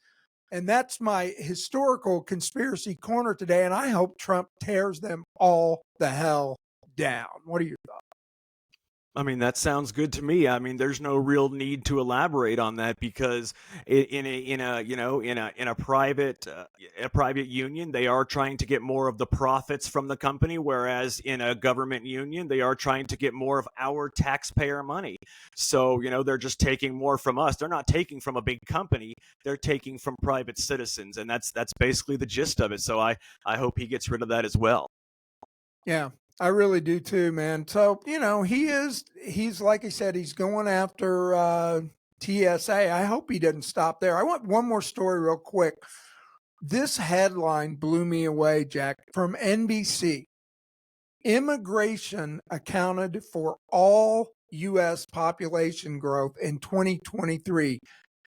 And that's my historical conspiracy corner today. And I hope Trump tears them all the hell down. What are your thoughts? I mean, that sounds good to me. I mean, there's no real need to elaborate on that, because in a private union, they are trying to get more of the profits from the company, whereas in a government union, they are trying to get more of our taxpayer money. So, they're just taking more from us. They're not taking from a big company. They're taking from private citizens, and that's basically the gist of it. So I hope he gets rid of that as well. Yeah. I really do too, man. So, he's like I said, he's going after TSA. I hope he doesn't stop there. I want one more story real quick. This headline blew me away, Jack, from NBC. Immigration accounted for all U.S. population growth in 2023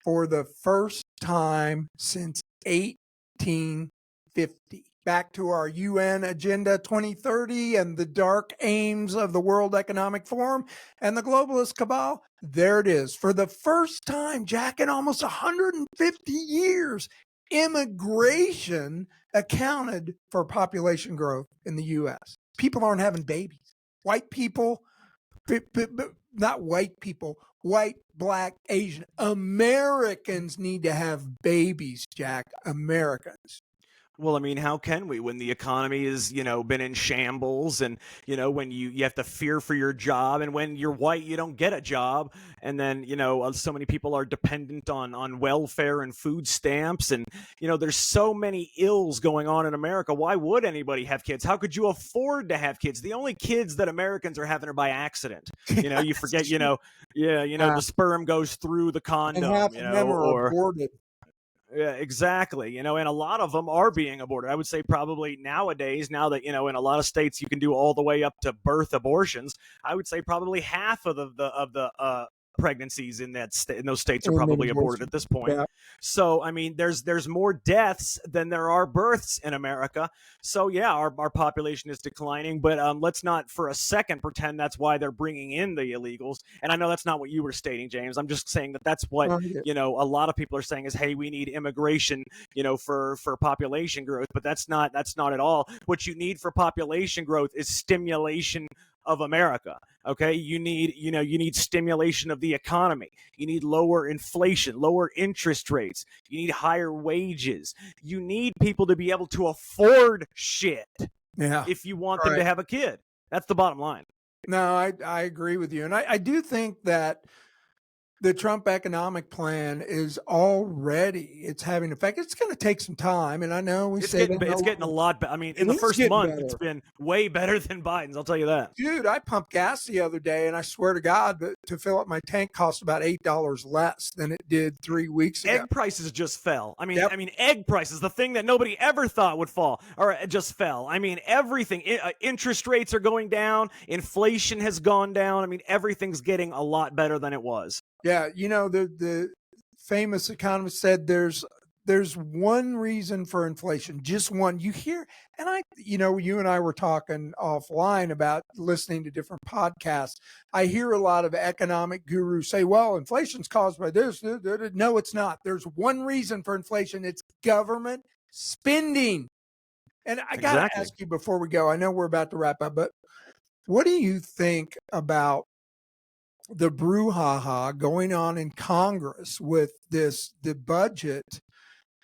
for the first time since 1850. Back to our UN Agenda 2030 and the dark aims of the World Economic Forum and the globalist cabal. There it is. For the first time, Jack, in almost 150 years, immigration accounted for population growth in the U.S. People aren't having babies. White people, not white people, white, black, Asian, Americans need to have babies, Jack. Americans. Well, I mean, how can we when the economy is, been in shambles, and, when you have to fear for your job, and when you're white, you don't get a job. And then, so many people are dependent on welfare and food stamps. And, there's so many ills going on in America. Why would anybody have kids? How could you afford to have kids? The only kids that Americans are having are by accident. You forget, the sperm goes through the And condom, half of them are or aborted. yeah, exactly. And a lot of them are being aborted. I would say probably nowadays, now that, in a lot of states you can do all the way up to birth abortions, I would say probably half of the pregnancies in in those states are And then probably aborted abortion. at this point. Yeah. So, I mean, there's more deaths than there are births in America. So, yeah, our population is declining, but let's not for a second pretend that's why they're bringing in the illegals. And I know that's not what you were stating, James. I'm just saying that that's what, Yeah. a lot of people are saying is, hey, we need immigration, for population growth. But that's not at all. What you need for population growth is stimulation of America. Okay, you need stimulation of the economy. You need lower inflation, lower interest rates. You need higher wages. You need people to be able to afford shit Yeah. if you want them to have a kid. That's the bottom line. No, I agree with you. And I do think that the Trump economic plan is already, it's having effect. It's going to take some time. And I know we say it's getting a lot better. I mean, in It the is first getting month, better. it's been way better than Biden's. I'll tell you that. Dude, I pumped gas the other day, and I swear to God that to fill up my tank cost about $8 less than it did 3 weeks ago. Egg prices just fell. I mean, Yep. egg prices, the thing that nobody ever thought would fall, or just fell. I mean, everything. Interest rates are going down. Inflation has gone down. I mean, everything's getting a lot better than it was. Yeah, the famous economist said there's one reason for inflation, just one. You hear, and you and I were talking offline about listening to different podcasts. I hear a lot of economic gurus say, well, inflation's caused by this. No, it's not. There's one reason for inflation. It's government spending. And I got to ask you before we go, I know we're about to wrap up, but what do you think about the brouhaha going on in Congress with the budget,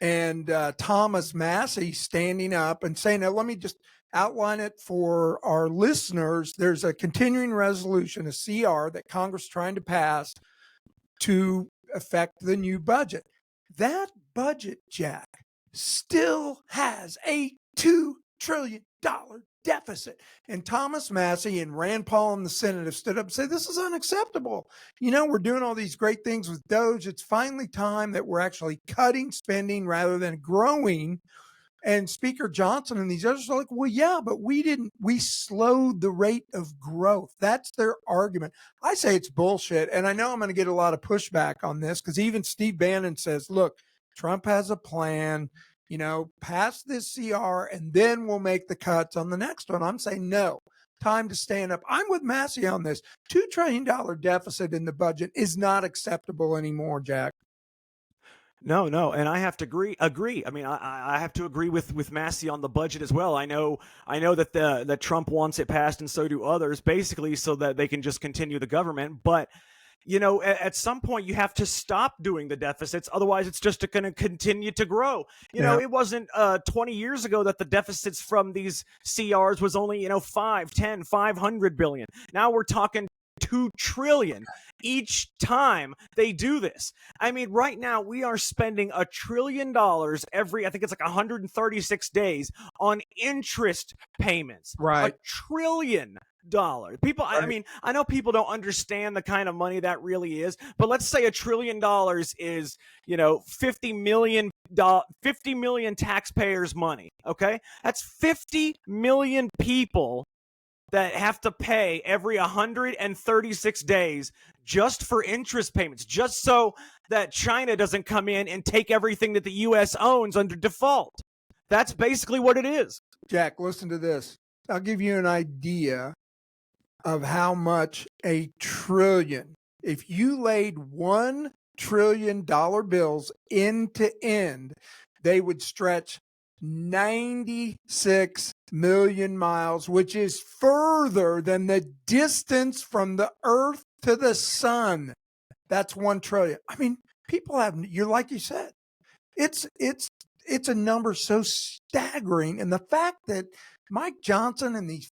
and Thomas Massey standing up and saying, now let me just outline it for our listeners. There's a continuing resolution, a CR, that Congress is trying to pass to affect the new budget. That budget, Jack, still has a $2 trillion deficit. And Thomas Massey and Rand Paul in the Senate have stood up and said, this is unacceptable. We're doing all these great things with Doge. It's finally time that we're actually cutting spending rather than growing. And Speaker Johnson and these others are like, well, yeah, but we slowed the rate of growth. That's their argument. I say it's bullshit. And I know I'm going to get a lot of pushback on this, because even Steve Bannon says, look, Trump has a plan, pass this CR and then we'll make the cuts on the next one. I'm saying no, time to stand up. I'm with Massey on this. $2 trillion deficit in the budget is not acceptable anymore, Jack. No, and I have to agree. I mean, I have to agree with Massey on the budget as well. I know that that Trump wants it passed, and so do others, basically so that they can just continue the government. But at some point you have to stop doing the deficits. Otherwise, it's just going to continue to grow. It wasn't 20 years ago that the deficits from these CRs was only, 5, 10, 500 billion. Now we're talking $2 trillion each time they do this. I mean, right now we are spending $1 trillion every, I think it's like 136 days on interest payments. Right. $1 trillion. People, I mean, I know people don't understand the kind of money that really is, but let's say $1 trillion is, 50 million taxpayers' money. Okay, that's 50 million people that have to pay every 136 days just for interest payments, just so that China doesn't come in and take everything that the U.S. owns under default. That's basically what it is. Jack, listen to this. I'll give you an idea of how much $1 trillion, if you laid $1 trillion bills end to end, they would stretch 96 million miles, which is further than the distance from the earth to the sun. That's $1 trillion. I mean, people have, you're like you said, it's it's a number so staggering. And the fact that Mike Johnson and these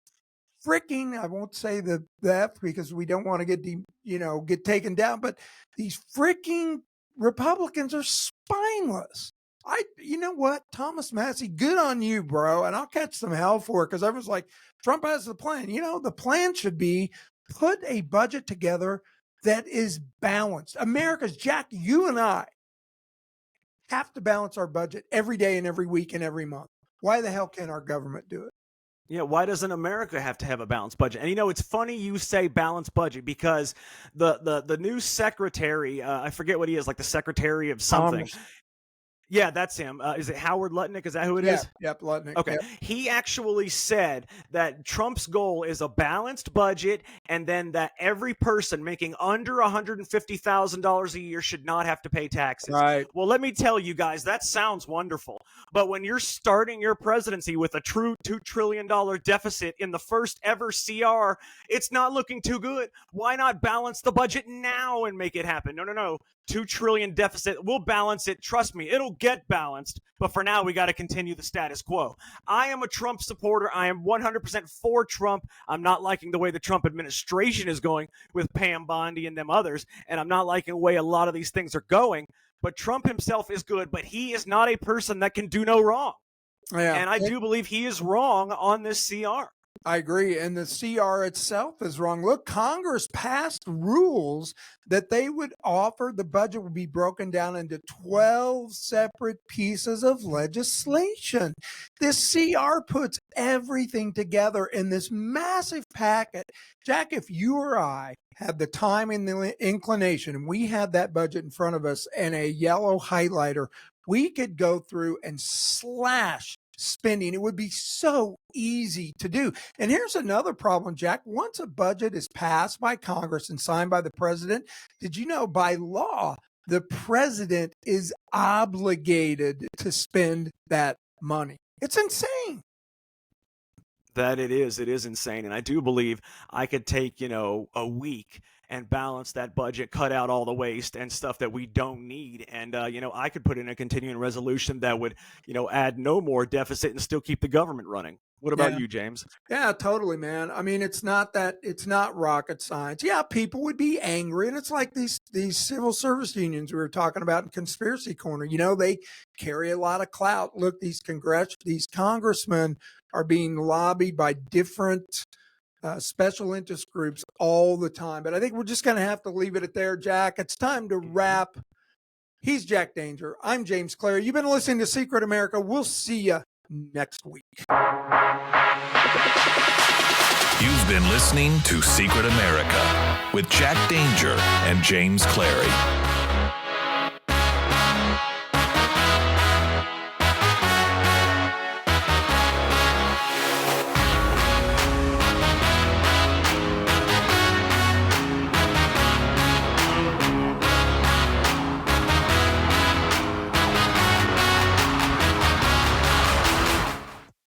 freaking, I won't say the F because we don't want to get taken down, but these freaking Republicans are spineless. You know what, Thomas Massey, good on you, bro. And I'll catch some hell for it because everyone's like, Trump has the plan. The plan should be put a budget together that is balanced. America's Jack, you and I have to balance our budget every day and every week and every month. Why the hell can't our government do it? Yeah, why doesn't America have to have a balanced budget? And it's funny you say balanced budget because the new secretary, I forget what he is, like the secretary of something. Yeah, that's him. Is it Howard Lutnick? Is that who it is? Yep, Lutnick. Okay. Yep. He actually said that Trump's goal is a balanced budget and then that every person making under $150,000 a year should not have to pay taxes. Right. Well, let me tell you guys, that sounds wonderful. But when you're starting your presidency with a true $2 trillion deficit in the first ever CR, it's not looking too good. Why not balance the budget now and make it happen? No. $2 trillion deficit. We'll balance it. Trust me, it'll get balanced. But for now, we got to continue the status quo. I am a Trump supporter. I am 100% for Trump. I'm not liking the way the Trump administration is going with Pam Bondi and them others. And I'm not liking the way a lot of these things are going. But Trump himself is good, but he is not a person that can do no wrong. Yeah. And I do believe he is wrong on this CR. I agree. And the CR itself is wrong. Look, Congress passed rules that they would offer the budget would be broken down into 12 separate pieces of legislation. This CR puts everything together in this massive packet. Jack, if you or I had the time and the inclination, and we had that budget in front of us and a yellow highlighter, we could go through and slash spending. It would be so easy to do. And here's another problem, Jack. Once a budget is passed by Congress and signed by the president, did you know by law, the president is obligated to spend that money? It's insane. That it is insane. And I do believe I could take, a week and balance that budget, cut out all the waste and stuff that we don't need. And, I could put in a continuing resolution that would, add no more deficit and still keep the government running. What about you, James? Yeah, totally, man. I mean, it's not rocket science. Yeah, people would be angry. And it's like these civil service unions we were talking about in Conspiracy Corner. They carry a lot of clout. Look, these congressmen are being lobbied by different special interest groups all the time. But I think we're just going to have to leave it at there, Jack. It's time to wrap. He's Jack Danger. I'm James Clary. You've been listening to Secret America. We'll see you next week. You've been listening to Secret America with Jack Danger and James Clary.